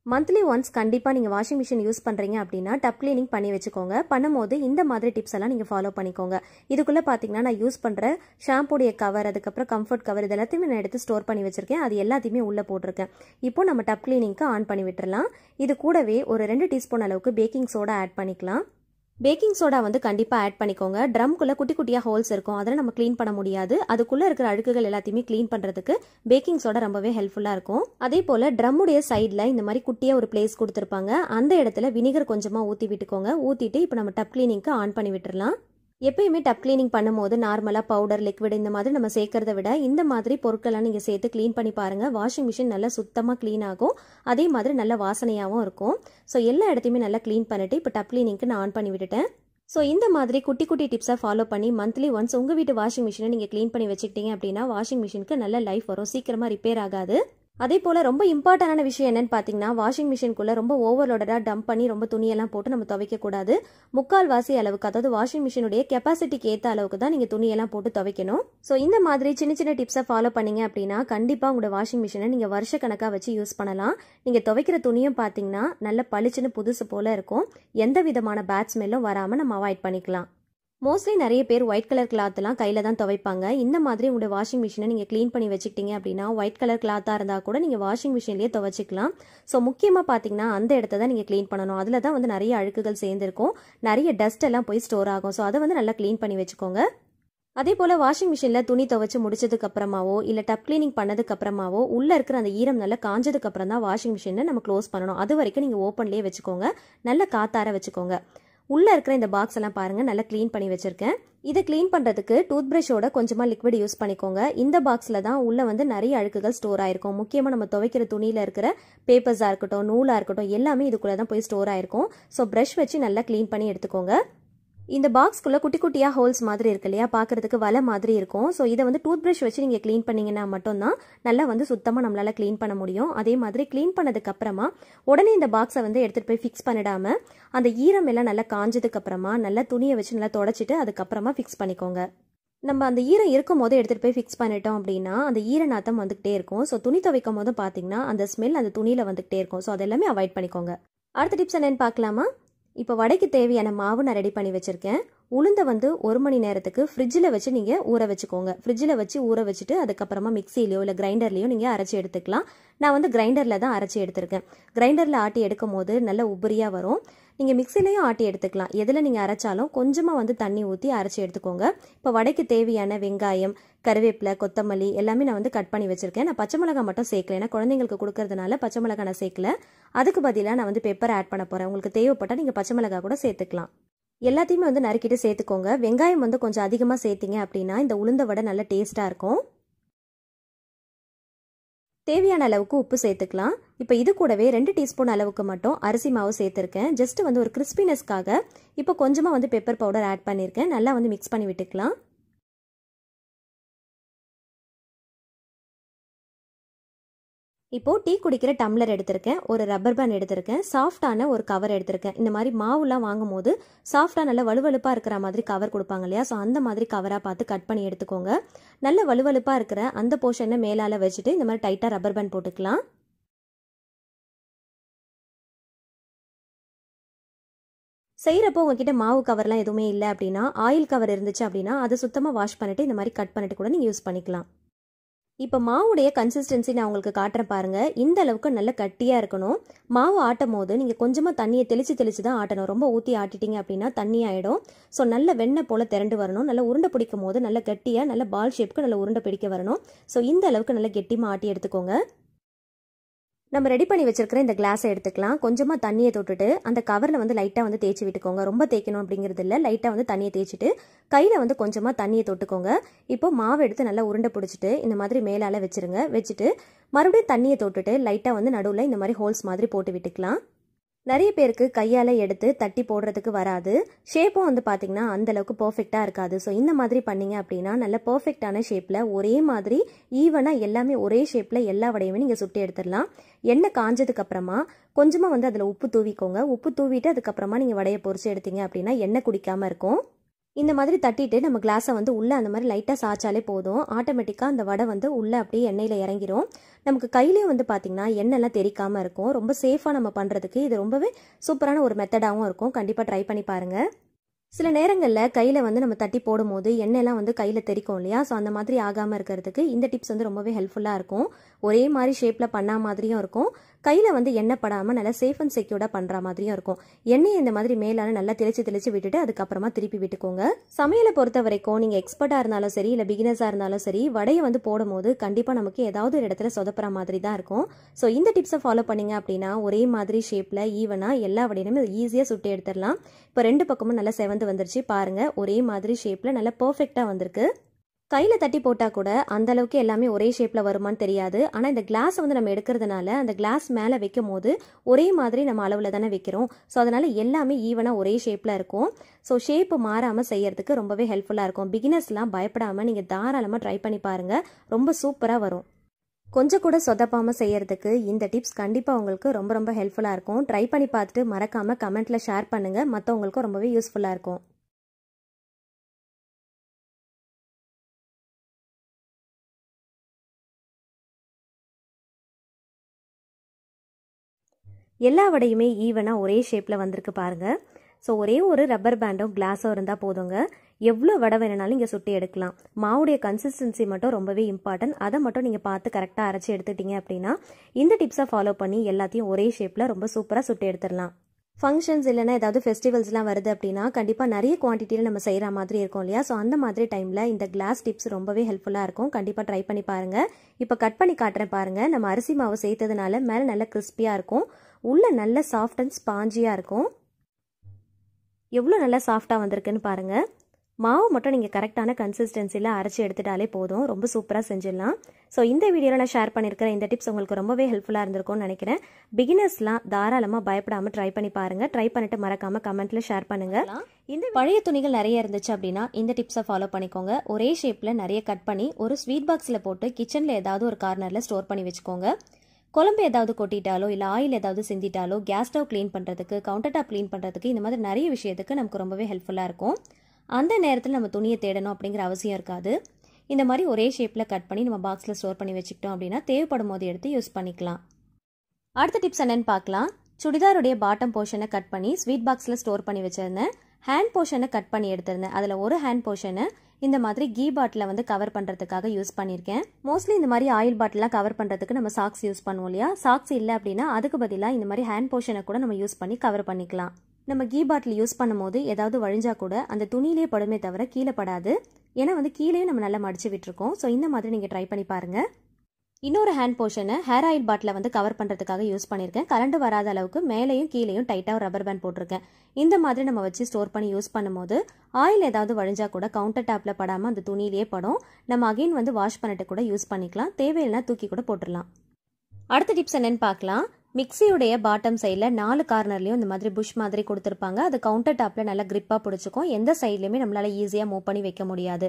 மந்த்லி ஒன்ஸ் கண்டிப்பாக நீங்கள் வாஷிங் மிஷின் யூஸ் பண்ணுறீங்க அப்படின்னா டப் க்ளீனிங் பண்ணி வச்சுக்கோங்க. பண்ணும்போது இந்த மாதிரி டிப்ஸ் எல்லாம் நீங்கள் ஃபாலோ பண்ணிக்கோங்க. இதுக்குள்ளே பார்த்தீங்கன்னா நான் யூஸ் பண்ணுற ஷாம்புடைய கவர், அதுக்கப்புறம் கம்ஃபர்ட் கவர், இது எல்லாத்தையுமே நான் எடுத்து ஸ்டோர் பண்ணி வச்சுருக்கேன். அது எல்லாத்தையுமே உள்ளே போட்டிருக்கேன். இப்போ நம்ம டப் க்ளீனிங்க்கு ஆன் பண்ணி விட்டுறலாம். இது கூடவே ஒரு 2 டீஸ்பூன் அளவுக்கு பேக்கிங் சோடா ஆட் பண்ணிக்கலாம். பேக்கிங் சோடா வந்து கண்டிப்பாக ஆட் பண்ணிக்கோங்க. ட்ரம்குள்ளே குட்டி குட்டியாக ஹோல்ஸ் இருக்கும். அதில் நம்ம க்ளீன் பண்ண முடியாது. அதுக்குள்ளே இருக்கிற அழுக்குகள் எல்லாத்தையுமே க்ளீன் பண்ணுறதுக்கு பேக்கிங் சோடா ரொம்பவே ஹெல்ப்ஃபுல்லாக இருக்கும். அதே போல் ட்ரம்முடைய சைடில் இந்த மாதிரி குட்டியாக ஒரு பிளேஸ் கொடுத்துருப்பாங்க. அந்த இடத்துல வினிகர் கொஞ்சமாக ஊற்றி விட்டுக்கோங்க. ஊற்றிட்டு இப்போ நம்ம டப் க்ளீனிங்க்கு ஆன் பண்ணி விட்டுறலாம். எப்பயுமே டப் க்ளீனிங் பண்ணும்போது நார்மலாக பவுடர், லிக்விட் இந்த மாதிரி நம்ம சேர்க்கறத விட இந்த மாதிரி பொருட்கள்லாம் நீங்கள் சேர்த்து க்ளீன் பண்ணி பாருங்கள். வாஷிங் மிஷின் நல்லா சுத்தமாக க்ளீன் ஆகும். அதே மாதிரி நல்ல வாசனையாகவும் இருக்கும். ஸோ எல்லா இடத்தையுமே நல்லா க்ளீன் பண்ணிவிட்டு இப்போ டப் க்ளீனிங்க்கு நான் ஆன் பண்ணி விட்டுட்டேன். ஸோ இந்த மாதிரி குட்டி குட்டி டிப்ஸை ஃபாலோ பண்ணி மந்த்லி ஒன்ஸ் உங்கள் வீட்டு வாஷிங் மிஷினை நீங்கள் க்ளீன் பண்ணி வச்சுக்கிட்டீங்க அப்படின்னா வாஷிங் மிஷினுக்கு நல்ல லைஃப் வரும். சீக்கிரமாக ரிப்பேர் ஆகாது. அதே போல் ரொம்ப இம்பார்ட்டண்டான விஷயம் என்னன்னு பார்த்தீங்கன்னா வாஷிங் மிஷின்குள்ளே ரொம்ப ஓவர்லோடடாக டம்ப் பண்ணி ரொம்ப துணியெல்லாம் போட்டு நம்ம துவைக்கக்கூடாது. 3/4 அளவுக்கு, அதாவது வாஷிங் மிஷினுடைய கெப்பாசிட்டிக்கு ஏற்ற அளவுக்கு தான் நீங்கள் துணியெல்லாம் போட்டு துவைக்கணும். ஸோ இந்த மாதிரி சின்ன சின்ன டிப்ஸை ஃபாலோ பண்ணீங்க அப்படின்னா கண்டிப்பாக உங்களோட வாஷிங் மிஷினை நீங்கள் வருஷக்கணக்காக வச்சு யூஸ் பண்ணலாம். நீங்கள் துவைக்கிற துணியும் பார்த்தீங்கன்னா நல்ல பளிச்சுன்னு புதுசு போல் இருக்கும். எந்த விதமான பேட் ஸ்மெல்லும் வராமல் நம்ம அவாய்ட் பண்ணிக்கலாம். மோஸ்ட்லி நிறைய பேர் ஒயிட் கலர் கிளாத்லாம் கையில் தான் துவைப்பாங்க. இந்த மாதிரி உங்களோட வாஷிங் மிஷினை நீங்கள் க்ளீன் பண்ணி வச்சுக்கிட்டீங்க அப்படின்னா ஒயிட் கலர் கிளாத்தாக இருந்தால் கூட நீங்கள் வாஷிங் மிஷின்லேயே துவைச்சிக்கலாம். ஸோ முக்கியமாக பார்த்தீங்கன்னா அந்த இடத்த தான் நீங்கள் க்ளீன் பண்ணணும். அதில் தான் வந்து நிறைய அழுக்குகள் சேர்ந்துருக்கும். நிறைய டஸ்ட் எல்லாம் போய் ஸ்டோர் ஆகும். ஸோ அதை வந்து நல்லா க்ளீன் பண்ணி வச்சுக்கோங்க. அதே போல் வாஷிங் மிஷினில் துணி துவைச்சு முடிச்சதுக்கு அப்புறமாவோ இல்லை டப் க்ளீனிங் பண்ணதுக்கு அப்புறமாவோ உள்ளே இருக்கிற அந்த ஈரம் நல்லா காஞ்சதுக்கு அப்புறம் தான் வாஷிங் மிஷினை நம்ம க்ளோஸ் பண்ணணும். அது வரைக்கும் நீங்கள் ஓப்பன்லேயே வச்சுக்கோங்க. நல்லா காத்தார வச்சுக்கோங்க. உள்ளே இருக்கிற இந்த பாக்ஸ் எல்லாம் பாருங்கள் நல்லா க்ளீன் பண்ணி வச்சுருக்கேன். இதை க்ளீன் பண்ணுறதுக்கு டூத் ப்ரஷோட கொஞ்சமாக லிக்விட் யூஸ் பண்ணிக்கோங்க. இந்த பாக்ஸில் தான் உள்ளே வந்து நிறைய அழுக்குகள் ஸ்டோர் ஆயிருக்கும். முக்கியமாக நம்ம துவைக்கிற துணியில் இருக்கிற பேப்பர்ஸாக இருக்கட்டும், நூலாக இருக்கட்டும், எல்லாமே இதுக்குள்ளே தான் போய் ஸ்டோர் ஆயிருக்கும். ஸோ ப்ரஷ் வச்சு நல்லா க்ளீன் பண்ணி எடுத்துக்கோங்க. இந்த பாக்ஸ்க்குள்ளே குட்டி குட்டியாக ஹோல்ஸ் மாதிரி இருக்கு இல்லையா, பார்க்குறதுக்கு வலை மாதிரி இருக்கும். ஸோ இதை வந்து டூத் ப்ரஷ் வச்சு நீங்கள் க்ளீன் பண்ணிங்கன்னா மட்டும்தான் நல்லா வந்து சுத்தமாக நம்மளால் க்ளீன் பண்ண முடியும். அதே மாதிரி க்ளீன் பண்ணதுக்கு அப்புறமா உடனே இந்த பாக்ஸை வந்து எடுத்துகிட்டு போய் ஃபிக்ஸ் பண்ணிடாமல் அந்த ஈரம் எல்லாம் நல்லா காஞ்சதுக்கு அப்புறமா நல்லா துணியை வச்சு நல்லா தொடச்சிட்டு அதுக்கப்புறமா ஃபிக்ஸ் பண்ணிக்கோங்க. நம்ம அந்த ஈரம் இருக்கும் போது எடுத்துகிட்டு போய் ஃபிக்ஸ் பண்ணிட்டோம் அப்படின்னா அந்த ஈர நாத்தம் வந்துகிட்டே இருக்கும். ஸோ துணி துவைக்கும் போது பார்த்தீங்கன்னா அந்த ஸ்மெல் அந்த துணியில் வந்துகிட்டே இருக்கும். ஸோ அதெல்லாமே அவாய்ட் பண்ணிக்கோங்க. அடுத்த டிப்ஸ் என்னன்னு பார்க்கலாமா? இப்போ வடைக்கு தேவையான மாவு நான் ரெடி பண்ணி வச்சுருக்கேன். உளுந்தை வந்து 1 மணி நேரத்துக்கு ஃப்ரிட்ஜில் வச்சு நீங்கள் ஊற வச்சுக்கோங்க. ஃப்ரிட்ஜில் வச்சு ஊற வச்சுட்டு அதுக்கப்புறமா மிக்சிலையோ இல்லை கிரைண்டர்லையோ நீங்கள் அரைச்சி எடுத்துக்கலாம். நான் வந்து கிரைண்டரில் தான் அரைச்சி எடுத்திருக்கேன். கிரைண்டரில் ஆட்டி எடுக்கும் போது நல்ல உபரியாக வரும். நீங்கள் மிக்சிலையும் ஆட்டி எடுத்துக்கலாம். எதில் நீங்கள் அரைச்சாலும் கொஞ்சமாக வந்து தண்ணி ஊற்றி அரைச்சி எடுத்துக்கோங்க. இப்போ வடைக்கு தேவையான வெங்காயம், கருவேப்பிலை, கொத்தமல்லி எல்லாமே நான் வந்து கட் பண்ணி வச்சுருக்கேன். நான் பச்சை மிளகாய் மட்டும் சேர்க்கல. ஏன்னா குழந்தைங்களுக்கு கொடுக்கறதுனால பச்சை மிளகாய் நான் சேர்க்கல. அதுக்கு பதிலாக நான் வந்து பெப்பர் ஆட் பண்ண போகிறேன். உங்களுக்கு தேவைப்பட்டால் நீங்கள் பச்சை மிளகாய் கூட சேர்த்துக்கலாம். எல்லாத்தையுமே வந்து நறுக்கிட்டு சேர்த்துக்கோங்க. வெங்காயம் வந்து கொஞ்சம் அதிகமாக சேர்த்திங்க அப்படின்னா இந்த உளுந்த வடை நல்ல டேஸ்ட்டாக இருக்கும். தேவையான அளவுக்கு உப்பு சேர்த்துக்கலாம். இப்போ இது கூடவே 2 டீஸ்பூன் அளவுக்கு மட்டும் அரிசி மாவு சேர்த்துருக்கேன். ஜஸ்ட் வந்து ஒரு கிறிஸ்பினஸ்க்காக இப்போ கொஞ்சமாக வந்து பெப்பர் பவுடர் ஆட் பண்ணியிருக்கேன். நல்லா வந்து மிக்ஸ் பண்ணி விட்டுக்கலாம். இப்போ டீ குடிக்கிற டம்ளர் எடுத்திருக்கேன், ஒரு ரப்பர் பேண்ட் எடுத்திருக்கேன், சாஃப்டான ஒரு கவர் எடுத்திருக்கேன். இந்த மாதிரி மாவுலாம் வாங்கும் போது சாஃப்டாக நல்ல வலுவலுப்பாக இருக்கிற மாதிரி கவர் கொடுப்பாங்க இல்லையா, ஸோ அந்த மாதிரி கவராக பார்த்து கட் பண்ணி எடுத்துக்கோங்க. நல்ல வலுவலுப்பாக இருக்கிற அந்த போர்ஷனை மேலால் வச்சுட்டு இந்த மாதிரி டைட்டாக ரப்பர் பேண்ட் போட்டுக்கலாம். செய்கிறப்போ உங்ககிட்ட மாவு கவர்லாம் எதுவுமே இல்லை அப்படின்னா, ஆயில் கவர் இருந்துச்சு அப்படின்னா அதை சுத்தமாக வாஷ் பண்ணிவிட்டு இந்த மாதிரி கட் பண்ணிட்டு கூட நீங்கள் யூஸ் பண்ணிக்கலாம். இப்போ மாவுடைய கன்சிஸ்டன்சி நான் உங்களுக்கு காட்டுறேன் பாருங்கள். இந்த அளவுக்கு நல்ல கட்டியாக இருக்கணும். மாவு ஆட்டும் போது நீங்கள் கொஞ்சமாக தண்ணியை தெளித்து தான் ஆட்டணும். ரொம்ப ஊற்றி ஆட்டிட்டீங்க அப்படின்னா தண்ணி ஆகிடும். ஸோ நல்ல வெண்ணெய் போல் திரண்டு வரணும். நல்லா உருண்டை பிடிக்கும் போது நல்ல கட்டியாக நல்ல பால் ஷேப்புக்கு நல்ல உருண்டை பிடிக்க வரணும். ஸோ இந்த அளவுக்கு நல்ல கெட்டிமாக ஆட்டி எடுத்துக்கோங்க. நம்ம ரெடி பண்ணி வச்சிருக்கிற இந்த கிளாஸை எடுத்துக்கலாம். கொஞ்சமாக தண்ணியை தொட்டுட்டு அந்த கவரில் வந்து லைட்டாக வந்து தேய்ச்சி விட்டுக்கோங்க. ரொம்ப தேய்க்கணும் அப்படிங்கிறது இல்லை, லைட்டாக வந்து தண்ணியை தேய்ச்சிட்டு கையில் வந்து கொஞ்சமாக தண்ணியை தொட்டுக்கோங்க. இப்போ மாவு எடுத்து நல்லா உருண்டை பிடிச்சிட்டு இந்த மாதிரி மேலால் வச்சுருங்க. வச்சுட்டு மறுபடியும் தண்ணியை தொட்டுட்டு லைட்டாக வந்து நடுவில் இந்த மாதிரி ஹோல்ஸ் மாதிரி போட்டு விட்டுக்கலாம். நிறைய பேருக்கு கையால் எடுத்து தட்டி போடுறதுக்கு வராது. ஷேப்பும் வந்து பார்த்திங்கன்னா அந்தளவுக்கு பர்ஃபெக்டாக இருக்காது. ஸோ இந்த மாதிரி பண்ணிங்க அப்படின்னா நல்ல பர்ஃபெக்டான ஷேப்பில் ஒரே மாதிரி ஈவனாக எல்லாமே ஒரே ஷேப்பில் எல்லா வடையுமே நீங்கள் சுட்டி எடுத்துடலாம். எண்ணெய் காஞ்சதுக்கப்புறமா கொஞ்சமாக வந்து அதில் உப்பு தூவிக்கோங்க. உப்பு தூவிட்டு அதுக்கப்புறமா நீங்கள் வடையை பொரிச்சு எடுத்தீங்க அப்படின்னா எண்ணெய் குடிக்காமல் இருக்கும். இந்த மாதிரி தட்டிட்டு நம்ம கிளாஸை வந்து உள்ளே அந்த மாதிரி லைட்டாக சாய்ச்சாலே போதும். ஆட்டோமேட்டிக்காக அந்த வடை வந்து உள்ளே அப்படியே எண்ணெயில் இறங்கிரும். நமக்கு கையிலேயும் வந்து பார்த்திங்கன்னா எண்ணெய்லாம் தெரிக்காமல் இருக்கும். ரொம்ப சேஃபாக நம்ம பண்ணுறதுக்கு இது ரொம்பவே சூப்பரான ஒரு மெத்தடாகவும் இருக்கும். கண்டிப்பாக ட்ரை பண்ணி பாருங்கள். சில நேரங்களில் கையில் வந்து நம்ம தட்டி போடும்போது எண்ணெய்லாம் வந்து கையில் தெரிக்கும் இல்லையா, ஸோ அந்த மாதிரி ஆகாமல் இருக்கிறதுக்கு இந்த டிப்ஸ் வந்து ரொம்பவே ஹெல்ப்ஃபுல்லாக இருக்கும். ஒரே மாதிரி ஷேப்பில் பண்ண மாதிரியும் இருக்கும், கையில் வந்து எண்ணெய் படாமல் நல்லா சேஃப் அண்ட் செக்யூர்டாக பண்ணுற மாதிரியும் இருக்கும். எண்ணெயை இந்த மாதிரி மேலான நல்லா தெளித்து விட்டுட்டு அதுக்கப்புறமா திருப்பி விட்டுக்கோங்க. சமையலை பொறுத்த வரைக்கும் நீங்கள் எக்ஸ்பர்ட்டாக இருந்தாலும் சரி இல்லை பிகினர்ஸாக இருந்தாலும் சரி, வடையை வந்து போடும்போது கண்டிப்பாக நமக்கு ஏதாவது ஒரு இடத்துல சொதப்புற மாதிரி தான் இருக்கும். ஸோ இந்த டிப்ஸை ஃபாலோ பண்ணிங்க அப்படின்னா ஒரே மாதிரி ஷேப்பில் ஈவனாக எல்லா வடையுமே ஈஸியாக சுட்டு எடுத்துடலாம். இப்போ 2 பக்கமும் நல்லா செவந்து வந்துருச்சு பாருங்க. ஒரே மாதிரி ஷேப்பில் நல்லா பர்ஃபெக்டாக வந்திருக்கு. கையில் தட்டி போட்டால் கூட அந்த அளவுக்கு எல்லாமே ஒரே ஷேப்பில் வருமானு தெரியாது. ஆனால் இந்த கிளாஸ் வந்து நம்ம எடுக்கிறதுனால அந்த கிளாஸ் மேலே வைக்கும் போது ஒரே மாதிரி நம்ம அளவில் தானே வைக்கிறோம். ஸோ அதனால் எல்லாமே ஈவனாக ஒரே ஷேப்பில் இருக்கும். ஸோ ஷேப்பு மாறாமல் செய்யறதுக்கு ரொம்பவே ஹெல்ப்ஃபுல்லாக இருக்கும். பிகினர்ஸ்லாம் பயப்படாமல் நீங்கள் தாராளமாக ட்ரை பண்ணி பாருங்கள். ரொம்ப சூப்பராக வரும். கொஞ்சம் கூட சொதப்பாமல் செய்யறதுக்கு இந்த டிப்ஸ் கண்டிப்பாக உங்களுக்கு ரொம்ப ரொம்ப ஹெல்ப்ஃபுல்லாக இருக்கும். ட்ரை பண்ணி பார்த்துட்டு மறக்காமல் கமெண்ட்டில் ஷேர் பண்ணுங்கள். மற்றவங்களுக்கும் ரொம்பவே யூஸ்ஃபுல்லாக இருக்கும். எல்லா வடையுமே ஈவனாக ஒரே ஷேப்பில் வந்திருக்கு பாருங்கள். ஸோ ஒரே ஒரு ரப்பர் பேண்டோ கிளாஸோ இருந்தால் போதுங்க. எவ்வளோ வடை வேணுனாலும் இங்கே சுட்டி எடுக்கலாம். மாவுடைய கன்சிஸ்டன்சி மட்டும் ரொம்பவே இம்பார்ட்டன்ட். அதை மட்டும் நீங்கள் பார்த்து கரெக்டாக அரைச்சி எடுத்துட்டீங்க அப்படின்னா இந்த டிப்ஸை ஃபாலோ பண்ணி எல்லாத்தையும் ஒரே ஷேப்பில் ரொம்ப சூப்பராக சுட்டி எடுத்துடலாம். ஃபங்க்ஷன்ஸ் இல்லைனா ஏதாவது ஃபெஸ்டிவல்ஸ்லாம் வருது அப்படின்னா கண்டிப்பாக நிறைய குவான்டிட்டியில் நம்ம செய்கிற மாதிரி இருக்கும் இல்லையா, ஸோ அந்த மாதிரி டைமில் இந்த கிளாஸ் டிப்ஸ் ரொம்பவே ஹெல்ப்ஃபுல்லாக இருக்கும். கண்டிப்பாக ட்ரை பண்ணி பாருங்கள். இப்போ கட் பண்ணி காட்டுறேன் பாருங்கள். நம்ம அரிசி மாவு சேர்த்ததுனால மேலே நல்ல கிறிஸ்பியாக இருக்கும், உள்ளே நல்ல சாஃப்ட் அண்ட் ஸ்பாஞ்சியாக இருக்கும். எவ்வளோ நல்லா சாஃப்டாக வந்திருக்குன்னு பாருங்கள். மாவு மட்டும் நீங்கள் கரெக்டான கன்சிஸ்டன்சியில் அரைச்சி எடுத்துட்டாலே போதும். ரொம்ப சூப்பராக செஞ்சிடலாம். ஸோ இந்த வீடியோவில் நான் ஷேர் பண்ணியிருக்கிற இந்த டிப்ஸ் உங்களுக்கு ரொம்பவே ஹெல்ப்ஃபுல்லாக இருந்திருக்கும்னு நினைக்கிறேன். பிகினர்ஸ்லாம் தாராளமாக பயப்படாமல் ட்ரை பண்ணி பாருங்கள். ட்ரை பண்ணிட்டு மறக்காமல் கமெண்ட்டில் ஷேர் பண்ணுங்கள். இந்த பழைய துணிகள் நிறைய இருந்துச்சு அப்படின்னா இந்த டிப்ஸை ஃபாலோ பண்ணிக்கோங்க. ஒரே ஷேப்பில் நிறைய கட் பண்ணி ஒரு ஸ்வீட் பாக்ஸில் போட்டு கிச்சனில் ஏதாவது ஒரு கார்னரில் ஸ்டோர் பண்ணி வச்சுக்கோங்க. குழம்பு ஏதாவது கொட்டிட்டாலோ இல்லை ஆயில் ஏதாவது சிந்திட்டாலோ கேஸ் ஸ்டவ் க்ளீன் பண்ணுறதுக்கு, கவுண்டர் டாப் க்ளீன் பண்ணுறதுக்கு, இந்த மாதிரி நிறைய விஷயத்துக்கு நமக்கு ரொம்பவே ஹெல்ப்ஃபுல்லாக இருக்கும். அந்த நேரத்தில் நம்ம துணியை தேடணும் அப்படிங்கிற அவசியம் இருக்காது. இந்த மாதிரி ஒரே ஷேப்பில் கட் பண்ணி நம்ம பாக்ஸில் ஸ்டோர் பண்ணி வச்சுக்கிட்டோம் அப்படின்னா தேவைப்படும் போது எடுத்து யூஸ் பண்ணிக்கலாம். அடுத்த டிப்ஸ் என்னென்னு பார்க்கலாம். சுடிதாருடைய பாட்டம் போர்ஷனை கட் பண்ணி ஸ்வீட் பாக்ஸில் ஸ்டோர் பண்ணி வச்சுருந்தேன். ஹேண்ட் போர்ஷனை கட் பண்ணி எடுத்திருந்தேன். அதில் ஒரு ஹேண்ட் போர்ஷனை இந்த மாதிரி கீ பாட்டில் வந்து கவர் பண்ணுறதுக்காக யூஸ் பண்ணியிருக்கேன். மோஸ்ட்லி இந்த மாதிரி ஆயில் பாட்டிலாம் கவர் பண்ணுறதுக்கு நம்ம சாக்ஸ் யூஸ் பண்ணுவோம் இல்லையா, சாக்ஸ் இல்லை அப்படின்னா அதுக்கு பதிலாக இந்த மாதிரி ஹேண்ட் போர்ஷனை கூட நம்ம யூஸ் பண்ணி கவர் பண்ணிக்கலாம். நம்ம கீ பாட்டில் யூஸ் பண்ணும்போது ஏதாவது வழிஞ்சா கூட அந்த துணியிலே படுமே தவிர கீழே படாது. ஏன்னா வந்து கீழே நம்ம நல்லா மடிச்சு விட்டுருக்கோம். ஸோ இந்த மாதிரி நீங்கள் ட்ரை பண்ணி பாருங்கள். இன்னொரு ஹேண்ட் போர்ஷனை ஹேர் ஆயில் பாட்டில் வந்து கவர் பண்ணுறதுக்காக யூஸ் பண்ணியிருக்கேன். கரண்ட் வராத அளவுக்கு மேலேயும் கீழேயும் டைட்டாக ரப்பர் பேண்ட் போட்டிருக்கேன். இந்த மாதிரி நம்ம வச்சு ஸ்டோர் பண்ணி யூஸ் பண்ணும்போது ஆயில் ஏதாவது வழிஞ்சா கூட கவுண்டர் டாப்பில் படாமல் அந்த துணியிலே படும். நம்ம அகைன் வந்து வாஷ் பண்ணிட்டு கூட யூஸ் பண்ணிக்கலாம். தேவையில்லைனா தூக்கி கூட போட்டுடலாம். அடுத்த டிப்ஸ் என்னன்னு பார்க்கலாம். மிக்சியுடைய பாட்டம் சைடில் 4 கார்னர்லையும் இந்த மாதிரி புஷ் மாதிரி கொடுத்துருப்பாங்க. அது கவுண்டர் டாப்பில் நல்லா கிரிப்பாக பிடிச்சிக்கும். எந்த சைட்லையுமே நம்மளால் ஈஸியாக மூவ் பண்ணி வைக்க முடியாது.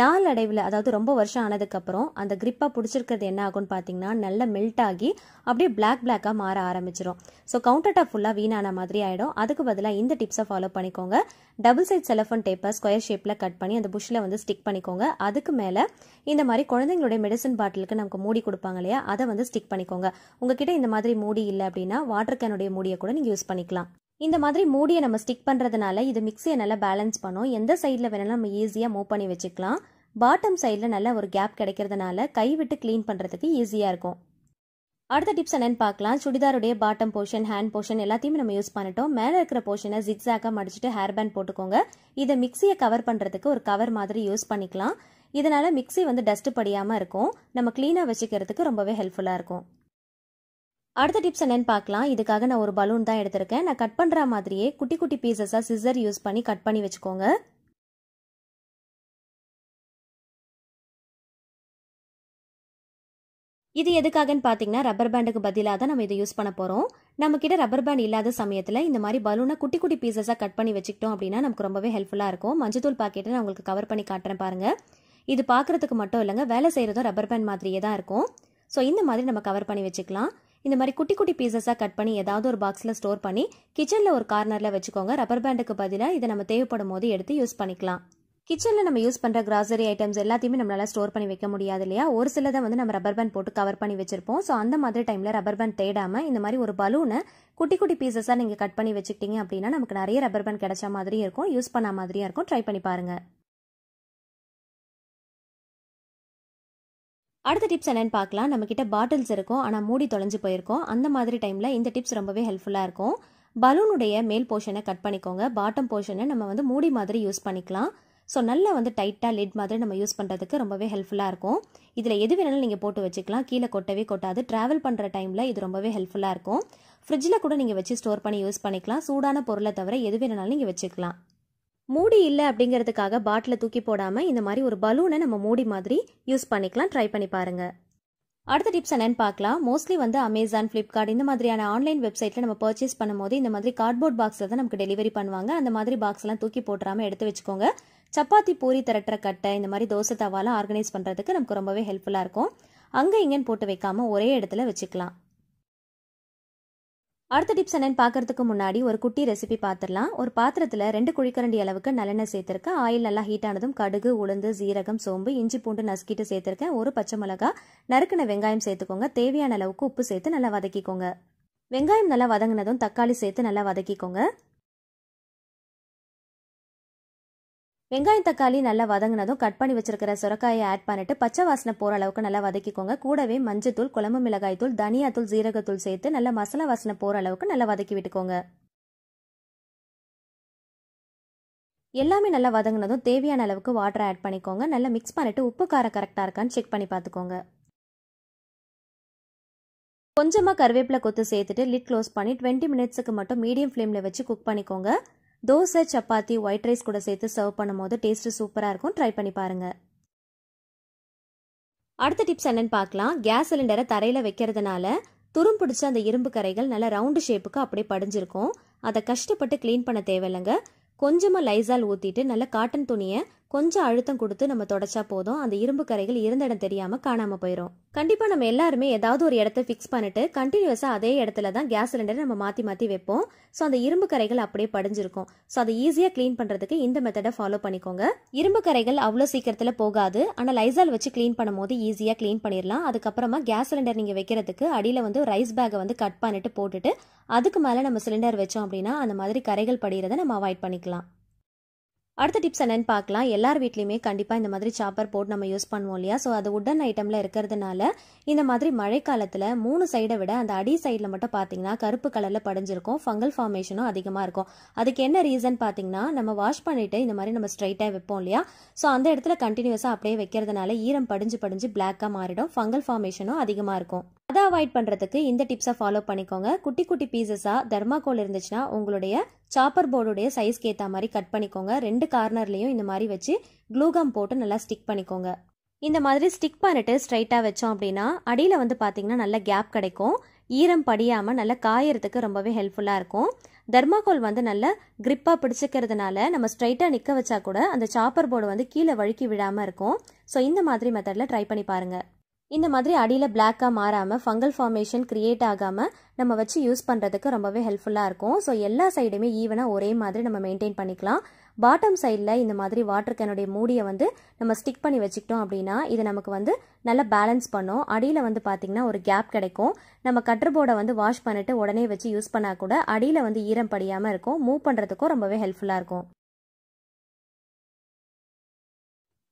நாள் அடைவில், அதாவது ரொம்ப வருஷம் ஆனதுக்கப்புறம் அந்த கிரிப்பாக பிடிச்சிருக்கிறது என்ன ஆகும்னு பார்த்தீங்கன்னா நல்லா மெல்ட் ஆகி அப்படியே பிளாக்காக மாற ஆரம்பிச்சிடும். ஸோ கவுண்டர் டாப் ஃபுல்லாக வீணான மாதிரி ஆகிடும். அதுக்கு பதிலாக இந்த டிப்ஸை ஃபாலோ பண்ணிக்கோங்க. டபுள் சைட் செலஃபன் டேப்பை ஸ்கொயர் ஷேப்பில் கட் பண்ணி அந்த புஷ்ஷில் வந்து ஸ்டிக் பண்ணிக்கோங்க. அதுக்கு மேலே இந்த மாதிரி குழந்தைங்களுடைய மெடிசன் பாட்டிலுக்கு நமக்கு மூடி கொடுப்பாங்க இல்லையா, அதை வந்து ஸ்டிக் பண்ணிக்கோங்க. உங்ககிட்ட இந்த மாதிரி மூடி இல்லை அப்படின்னா வாட்டர் கேனுடைய மூடியை கூட நீங்கள் யூஸ் பண்ணிக்கலாம். இந்த மாதிரி மூடியை நம்ம ஸ்டிக் பண்ணுறதுனால இது மிக்சியை நல்லா பேலன்ஸ் பண்ணும். எந்த சைடில் வேணாலும் நம்ம ஈஸியாக மூவ் பண்ணி வச்சுக்கலாம். பாட்டம் சைடில் நல்ல ஒரு கேப் கிடைக்கிறதுனால கை விட்டு க்ளீன் பண்ணுறதுக்கு ஈஸியாக இருக்கும். அடுத்த டிப்ஸ் என்னன்னு பார்க்கலாம். சுடிதாருடைய பாட்டம் போர்ஷன், ஹேண்ட் போர்ஷன் எல்லாத்தையுமே நம்ம யூஸ் பண்ணிட்டோம். மேலே இருக்கிற போர்ஷனை ஜிக்ஸாக்காக மடிச்சுட்டு ஹேர் பேண்ட் போட்டுக்கோங்க. இதை மிக்சியை கவர் பண்ணுறதுக்கு ஒரு கவர் மாதிரி யூஸ் பண்ணிக்கலாம். இதனால மிக்சி வந்து டஸ்ட் படியாமல் இருக்கும். நம்ம க்ளீனாக வச்சுக்கிறதுக்கு ரொம்பவே ஹெல்ப்ஃபுல்லாக இருக்கும். அடுத்த டிப்ஸ் என்னன்னு பார்க்கலாம். இதுக்காக நான் ஒரு பலூன் தான் எடுத்திருக்கேன். நான் கட் பண்ணுற மாதிரியே குட்டி குட்டி பீசஸாக சிசர் யூஸ் பண்ணி கட் பண்ணி வச்சுக்கோங்க. இது எதுக்காகன்னு பார்த்தீங்கன்னா ரப்பர் பேண்டுக்கு பதிலாக தான் நம்ம இதை யூஸ் பண்ண போகிறோம். நம்ம கிட்ட ரப்பர் பேண்ட் இல்லாத சமயத்தில் இந்த மாதிரி பலூனை குட்டி குட்டி பீசஸாக கட் பண்ணி வச்சுக்கிட்டோம் அப்படின்னா நமக்கு ரொம்பவே ஹெல்ப்ஃபுல்லாக இருக்கும். மஞ்சத்தூள் பாக்கெட்டை நான் உங்களுக்கு கவர் பண்ணி காட்டுறேன் பாருங்க. இது பார்க்கறதுக்கு மட்டும் இல்லைங்க, வேலை செய்கிறதும் ரப்பர் பேண்ட் மாதிரியே தான் இருக்கும். ஸோ இந்த மாதிரி நம்ம கவர் பண்ணி வச்சுக்கலாம். இந்த மாதிரி குட்டி குட்டி பீசஸாக கட் பண்ணி ஏதாவது ஒரு பாக்ஸில் ஸ்டோர் பண்ணி கிச்சனில் ஒரு கார்னரில் வச்சுக்கோங்க. ரப்பர் பேண்டுக்கு பதிலாக இதை நம்ம தேவைப்படும் போது எடுத்து யூஸ் பண்ணிக்கலாம். கிச்சனில் நம்ம யூஸ் பண்ணுற கிராசரி ஐட்டம்ஸ் எல்லாத்தையுமே நம்மளால ஸ்டோர் பண்ணி வைக்க முடியாது இல்லையா. ஒரு சிலதை வந்து நம்ம ரப்பர் பேண்ட் போட்டு கவர் பண்ணி வச்சிருப்போம். ஸோ அந்த மாதிரி டைமில் ரப்பர் பேண்ட் தேடாமல் இந்த மாதிரி ஒரு பலூனை குட்டி குட்டி பீசஸாக நீங்கள் கட் பண்ணி வச்சுக்கிட்டீங்க அப்படின்னா நமக்கு நிறைய ரப்பர் பேண்ட் கிடைச்ச மாதிரியும் இருக்கும், யூஸ் பண்ண மாதிரியும் இருக்கும். ட்ரை பண்ணி பாருங்க. அடுத்த டிப்ஸ் என்னன்னு பார்க்கலாம். நம்ம கிட்ட பாட்டில்ஸ் இருக்கும், ஆனால் மூடி தொலைஞ்சு போயிருக்கும். அந்த மாதிரி டைமில் இந்த டிப்ஸ் ரொம்பவே ஹெல்ப்ஃபுல்லாக இருக்கும். பலூனுடைய மேல் போர்ஷனை கட் பண்ணிக்கோங்க. பாட்டம் போர்ஷனை நம்ம வந்து மூடி மாதிரி யூஸ் பண்ணிக்கலாம். ஸோ நல்லா வந்து டைட்டாக லிட் மாதிரி நம்ம யூஸ் பண்ணுறதுக்கு ரொம்பவே ஹெல்ப்ஃபுல்லாக இருக்கும். இதில் எது வேணாலும் நீங்கள் போட்டு வச்சுக்கலாம். கீழே கொட்டவே கொட்டாது. ட்ராவல் பண்ணுற டைமில் இது ரொம்பவே ஹெல்ப்ஃபுல்லாக இருக்கும். ஃப்ரிட்ஜில் கூட நீங்கள் வச்சு ஸ்டோர் பண்ணி யூஸ் பண்ணிக்கலாம். சூடான பொருளை தவிர எது வேணாலும் நீங்கள் வச்சுக்கலாம். மூடி இல்லை அப்படிங்கிறதுக்காக பாட்டிலை தூக்கி போடாமல் இந்த மாதிரி ஒரு பலூனை நம்ம மூடி மாதிரி யூஸ் பண்ணிக்கலாம். ட்ரை பண்ணி பாருங்கள். அடுத்த டிப்ஸ் என்னன்னு பார்க்கலாம். மோஸ்ட்லி வந்து அமேசான், ஃப்ளிப்கார்ட் இந்த மாதிரியான ஆன்லைன் வெப்சைட்டில் நம்ம பர்ச்சேஸ் பண்ணும்போது இந்த மாதிரி கார்ட்போர்ட் பாக்ஸில் தான் நமக்கு டெலிவரி பண்ணுவாங்க. அந்த மாதிரி பாக்ஸ்லாம் தூக்கி போட்டுறாமல் எடுத்து வச்சுக்கோங்க. சப்பாத்தி, பூரி திரட்டுற கட்டை, இந்த மாதிரி தோசை தவாலாம் ஆர்கனைஸ் பண்ணுறதுக்கு நமக்கு ரொம்பவே ஹெல்ப்ஃபுல்லாக இருக்கும். அங்கே இங்கேன்னு போட்டு வைக்காமல் ஒரே இடத்துல வச்சுக்கலாம். அடுத்த டிப்ஸ் என்னன்னு பார்க்கறதுக்கு முன்னாடி ஒரு குட்டி ரெசிபி பார்த்துடலாம். ஒரு பாத்திரத்தில் 2 குழிக்கரண்டி அளவுக்கு நல்லெண்ணெய் சேர்த்துருக்கேன். ஆயில் நல்லா ஹீட் ஆனதும் கடுகு, உளுந்து, ஜீரகம், சோம்பு, இஞ்சி பூண்டு நசுக்கிட்டு சேர்த்துருக்கேன். ஒரு பச்சை மிளகாய், நறுக்கின வெங்காயம் சேர்த்துக்கோங்க. தேவையான அளவுக்கு உப்பு சேர்த்து நல்லா வதக்கிக்கோங்க. வெங்காயம் நல்லா வதங்கினதும் தக்காளி சேர்த்து நல்லா வதக்கிக்கோங்க. வெங்காயம் தக்காளி நல்லா வதங்கினதும் கட் பண்ணி வச்சிருக்கிற சுரக்காயை ஆட் பண்ணிட்டு பச்சை வாசனை போகிற அளவுக்கு நல்லா வதக்கிக்கோங்க. கூடவே மஞ்சத்தூள், குழம்பு மிளகாய் தூள், தனியாத்தூள், ஜீரகத்தூள் சேர்த்து நல்லா மசாலா வாசனை போகிற அளவுக்கு நல்லா வதக்கி விட்டுக்கோங்க. எல்லாமே நல்லா வதங்கினதும் தேவையான அளவுக்கு வாட்டர் ஆட் பண்ணிக்கோங்க. நல்லா மிக்ஸ் பண்ணிட்டு உப்பு காரம் கரெக்டாக இருக்கான்னு செக் பண்ணி பார்த்துக்கோங்க. கொஞ்சமாக கருவேப்பிலை கொத்து சேர்த்துட்டு லிட் க்ளோஸ் பண்ணி 20 மினிட்ஸுக்கு மட்டும் மீடியம் ஃப்ளேமில் வச்சு குக் பண்ணிக்கோங்க. தோசை, சப்பாத்தி, ஒயிட் ரைஸ் கூட சேர்த்து சர்வ் பண்ணும்போது டேஸ்ட் சூப்பராக இருக்கும். ட்ரை பண்ணி பாருங்க. அடுத்த டிப்ஸ் என்னன்னு பார்க்கலாம். கேஸ் சிலிண்டரை தரையில் வைக்கிறதுனால துரும் பிடிச்ச அந்த இரும்பு கரைகள் நல்ல ரவுண்டு ஷேப்புக்கு அப்படியே படிஞ்சிருக்கும். அதை கஷ்டப்பட்டு க்ளீன் பண்ண தேவையில்லைங்க. கொஞ்சமாக லைசால் ஊற்றிட்டு நல்ல காட்டன் துணியை கொஞ்சம் அழுத்தம் கொடுத்து நம்ம தொடச்சா போதும். அந்த இரும்பு கரைகள் இருந்த இடம் தெரியாமல் காணாமல் போயிடும். கண்டிப்பாக நம்ம எல்லாருமே ஏதாவது ஒரு இடத்த ஃபிக்ஸ் பண்ணிட்டு கண்டினியூஸாக அதே இடத்துல தான் கேஸ் சிலிண்டரை நம்ம மாற்றி மாற்றி வைப்போம். ஸோ அந்த இரும்பு கரைகள் அப்படியே படிஞ்சிருக்கும். ஸோ அதை ஈஸியாக க்ளீன் பண்ணுறதுக்கு இந்த மெத்தடை ஃபாலோ பண்ணிக்கோங்க. இரும்பு கரைகள் அவ்வளோ சீக்கிரத்தில் போகாது. ஆனால் லைசால் வச்சு க்ளீன் பண்ணும்போது ஈஸியாக க்ளீன் பண்ணிடலாம். அதுக்கப்புறமா கேஸ் சிலிண்டர் நீங்கள் வைக்கிறதுக்கு அடியில் வந்து ரைஸ் பேக்கை வந்து கட் பண்ணிட்டு போட்டுட்டு அதுக்கு மேலே நம்ம சிலிண்டர் வச்சோம் அப்படின்னா அந்த மாதிரி கரைகள் படிகிறத நம்ம அவாய்ட் பண்ணிக்கலாம். அடுத்த டிப்ஸ் என்னன்னு பார்க்கலாம். எல்லார் வீட்லையுமே கண்டிப்பாக இந்த மாதிரி சாப்பர் போட்டு நம்ம யூஸ் பண்ணுவோம் இல்லையா. ஸோ அது உடன் ஐட்டமில் இருக்கிறதுனால இந்த மாதிரி மழைக்காலத்தில் 3 சைடை விட அந்த அடி சைடில் மட்டும் பார்த்தீங்கன்னா கருப்பு கலரில் படிஞ்சிருக்கும். ஃபங்கல் ஃபார்மேஷனும் அதிகமாக இருக்கும். அதுக்கு என்ன ரீசன் பார்த்தீங்கன்னா நம்ம வாஷ் பண்ணிவிட்டு இந்த மாதிரி நம்ம ஸ்ட்ரைட்டாக வைப்போம் இல்லையா. ஸோ அந்த இடத்துல கண்டினியூஸாக அப்படியே வைக்கிறதுனால ஈரம் படிஞ்சு பிளாக்காக மாறிடும். ஃபங்கல் ஃபார்மேஷனும் அதிகமாக இருக்கும். அதை அவாய்ட் பண்ணுறதுக்கு இந்த டிப்ஸை ஃபாலோ பண்ணிக்கோங்க. குட்டி குட்டி பீசஸாக தெர்மாக்கோல் இருந்துச்சுன்னா உங்களுடைய சாப்பர் போர்டுடைய சைஸ்க்கு ஏற்ற மாதிரி கட் பண்ணிக்கோங்க. 2 கார்னர்லையும் இந்த மாதிரி வச்சு க்ளூகாம் போட்டு நல்லா ஸ்டிக் பண்ணிக்கோங்க. இந்த மாதிரி ஸ்டிக் பண்ணிட்டு ஸ்ட்ரைட்டாக வச்சோம் அப்படின்னா அடியில் வந்து பார்த்திங்கன்னா நல்ல கேப் கிடைக்கும். ஈரம் படியாமல் நல்லா காயறதுக்கு ரொம்பவே ஹெல்ப்ஃபுல்லாக இருக்கும். தெர்மாகோல் வந்து நல்ல கிரிப்பாக பிடிச்சிக்கிறதுனால நம்ம ஸ்ட்ரைட்டாக நிற்க வச்சா கூட அந்த சாப்பர் போர்டு வந்து கீழே வழுக்கி விழாமல் இருக்கும். ஸோ இந்த மாதிரி மெத்தடில் ட்ரை பண்ணி பாருங்கள். இந்த மாதிரி அடியில் பிளாக்காக மாறாமல் ஃபங்கல் ஃபார்மேஷன் க்ரியேட் ஆகாமல் நம்ம வச்சு யூஸ் பண்ணுறதுக்கு ரொம்பவே ஹெல்ப்ஃபுல்லாக இருக்கும். ஸோ எல்லா சைடுமே ஈவனாக ஒரே மாதிரி நம்ம மெயின்டைன் பண்ணிக்கலாம். பாட்டம் சைடில் இந்த மாதிரி வாட்டர் கேனுடைய மூடியை வந்து நம்ம ஸ்டிக் பண்ணி வச்சுக்கிட்டோம் அப்படின்னா இது நமக்கு வந்து நல்லா பேலன்ஸ் பண்ணும். அடியில் வந்து பார்த்திங்கன்னா ஒரு கேப் கிடைக்கும். நம்ம கட்டர் போர்டை வந்து வாஷ் பண்ணிட்டு உடனே வச்சு யூஸ் பண்ணால் கூட அடியில் வந்து ஈரம் படியாமல் இருக்கும். மூவ் பண்ணுறதுக்கும் ரொம்பவே ஹெல்ப்ஃபுல்லாக இருக்கும்.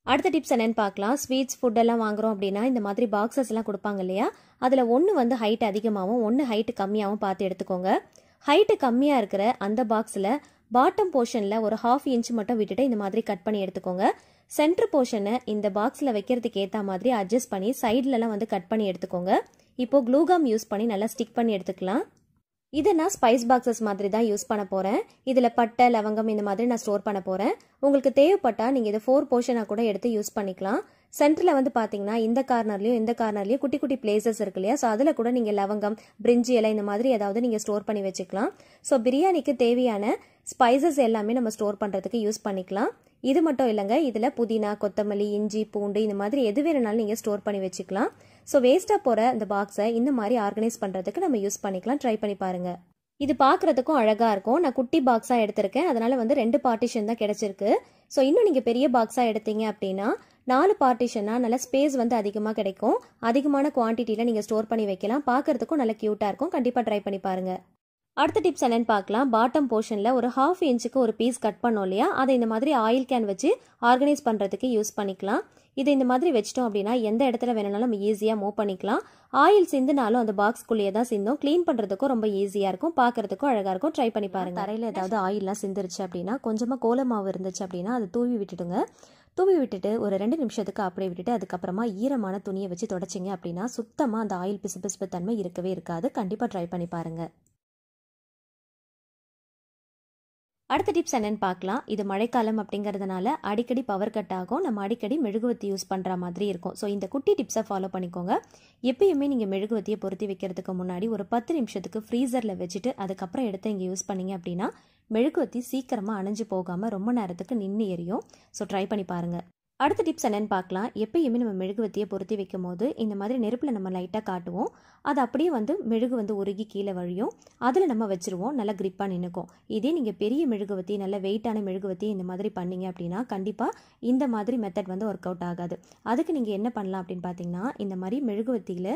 அடுத்த டிப்ஸ் என்னென்னு பார்க்கலாம். ஸ்வீட்ஸ் ஃபுட்டெல்லாம் வாங்குகிறோம் அப்படின்னா இந்த மாதிரி பாக்ஸஸ் எல்லாம் கொடுப்பாங்க இல்லையா, அதில் ஒன்று வந்து ஹைட் அதிகமாகவும் ஒன்று ஹைட்டு கம்மியாகவும் பார்த்து எடுத்துக்கோங்க. ஹைட்டு கம்மியாக இருக்கிற அந்த பாக்ஸில் பாட்டம் போர்ஷனில் ஒரு 1/2 இன்ச் மட்டும் விட்டுட்டு இந்த மாதிரி கட் பண்ணி எடுத்துக்கோங்க. சென்டர் போர்ஷனை இந்த பாக்ஸில் வைக்கிறதுக்கு ஏற்ற மாதிரி அட்ஜஸ்ட் பண்ணி சைட்லலாம் வந்து கட் பண்ணி எடுத்துக்கோங்க. இப்போது க்ளூகாம் யூஸ் பண்ணி நல்லா ஸ்டிக் பண்ணி எடுத்துக்கலாம். இதை நான் ஸ்பைஸ் பாக்ஸஸ் மாதிரி தான் யூஸ் பண்ண போகிறேன். இதில் பட்டை லவங்கம் இந்த மாதிரி நான் ஸ்டோர் பண்ண போகிறேன். உங்களுக்கு தேவைப்பட்டால் நீங்கள் இதை 4 போர்ஷனாக கூட எடுத்து யூஸ் பண்ணிக்கலாம். சென்டரில் வந்து பார்த்தீங்கன்னா இந்த கார்னர்லையும் குட்டி குட்டி பிளேசஸ் இருக்கு இல்லையா, ஸோ அதில் கூட நீங்கள் லவங்கம் பிரிஞ்சி இலை இந்த மாதிரி ஏதாவது நீங்கள் ஸ்டோர் பண்ணி வச்சுக்கலாம். ஸோ பிரியாணிக்கு தேவையான ஸ்பைசஸ் எல்லாமே நம்ம ஸ்டோர் பண்ணுறதுக்கு யூஸ் பண்ணிக்கலாம். இது மட்டும் இல்லைங்க, இதில் புதினா கொத்தமல்லி இஞ்சி பூண்டு இந்த மாதிரி எது வேணுனாலும் நீங்கள் ஸ்டோர் பண்ணி வச்சுக்கலாம். ஸோ வேஸ்ட்டாக போகிற இந்த பாக்ஸை இந்த மாதிரி ஆர்கனைஸ் பண்ணுறதுக்கு நம்ம யூஸ் பண்ணிக்கலாம். ட்ரை பண்ணி பாருங்கள். இது பார்க்குறதுக்கும் அழகாக இருக்கும். நான் குட்டி பாக்ஸாக எடுத்திருக்கேன், அதனால் வந்து 2 பார்ட்டிஷன் தான் கிடச்சிருக்கு. ஸோ இன்னும் நீங்கள் பெரிய பாக்ஸாக எடுத்தீங்க அப்படின்னா 4 பார்ட்டிஷனாக நல்ல ஸ்பேஸ் வந்து அதிகமாக கிடைக்கும். அதிகமான குவான்டிட்டியில் நீங்கள் ஸ்டோர் பண்ணி வைக்கலாம். பார்க்குறதுக்கும் நல்ல க்யூட்டாக இருக்கும். கண்டிப்பாக ட்ரை பண்ணி பாருங்கள். அடுத்த டிப்ஸ் என்னென்னு பார்க்கலாம். பாட்டம் போர்ஷனில் ஒரு 1/2 இன்ச்சுக்கு ஒரு பீஸ் கட் பண்ணோம் இல்லையா, அதை இந்த மாதிரி ஆயில் கேன் வச்சு ஆர்கனைஸ் பண்ணுறதுக்கு யூஸ் பண்ணிக்கலாம். இது இந்த மாதிரி வச்சிட்டோம் அப்படின்னா எந்த இடத்துல வேணுனாலும் நம்ம ஈஸியாக மூவ் பண்ணிக்கலாம். ஆயில் சிந்துனாலும் அந்த பாக்ஸ்குள்ளேயே தான் சிந்தும். க்ளீன் பண்ணுறதுக்கும் ரொம்ப ஈஸியாக இருக்கும், பார்க்குறதுக்கும் அழகாக இருக்கும். ட்ரை பண்ணி பாருங்கள். தரையில் ஏதாவது ஆயிலெலாம் சிந்துருச்சு அப்படின்னா கொஞ்சமாக கோலமாவு இருந்துச்சு அப்படின்னா அதை தூவி விட்டுடுங்க. தூவி விட்டுட்டு ஒரு 2 நிமிஷத்துக்கு அப்படியே விட்டுட்டு அதுக்கப்புறமா ஈரமான துணியை வச்சு தொடச்சிங்க அப்படின்னா சுத்தமாக அந்த ஆயில் பிசுபிசுப்பு தன்மை இருக்கவே இருக்காது. கண்டிப்பாக ட்ரை பண்ணி பாருங்கள். அடுத்த டிப்ஸ் என்னென்னு பார்க்கலாம். இது மழைக்காலம் அப்படிங்கிறதுனால அடிக்கடி பவர் கட் ஆகும். நம்ம அடிக்கடி மெழுகுவத்தி யூஸ் பண்ணுற மாதிரி இருக்கும். ஸோ இந்த குட்டி டிப்ஸை ஃபாலோ பண்ணிக்கோங்க. எப்பயுமே நீங்கள் மெழுகுவத்தியை பொருத்தி வைக்கிறதுக்கு முன்னாடி ஒரு 10 நிமிஷத்துக்கு ஃப்ரீசரில் வச்சுட்டு அதுக்கப்புறம் எடுத்து இங்கே யூஸ் பண்ணிங்க அப்படின்னா மெழுகுவத்தி சீக்கிரமாக அணைஞ்சு போகாமல் ரொம்ப நேரத்துக்கு நின்று எரியும். ஸோ ட்ரை பண்ணி பாருங்கள். அடுத்த டிப்ஸ் என்னென்னு பார்க்கலாம். எப்பயுமே நம்ம மெழுகுவத்தியை பொருத்தி வைக்கும் போது இந்த மாதிரி நெருப்பில் நம்ம லைட்டாக காட்டுவோம். அது அப்படியே வந்து மெழுகு வந்து உருகி கீழே வழியும். அதில் நம்ம வச்சுருவோம், நல்லா கிரிப்பாக நின்றுக்கும். இதே நீங்கள் பெரிய மெழுகுவத்தி நல்ல வெயிட்டான மெழுகுவத்தி இந்த மாதிரி பண்ணிங்க அப்படின்னா கண்டிப்பாக இந்த மாதிரி மெத்தட் வந்து ஒர்க் அவுட் ஆகாது. அதுக்கு நீங்கள் என்ன பண்ணலாம் அப்படின்னு பார்த்தீங்கன்னா, இந்த மாதிரி மெழுகுவத்தியில்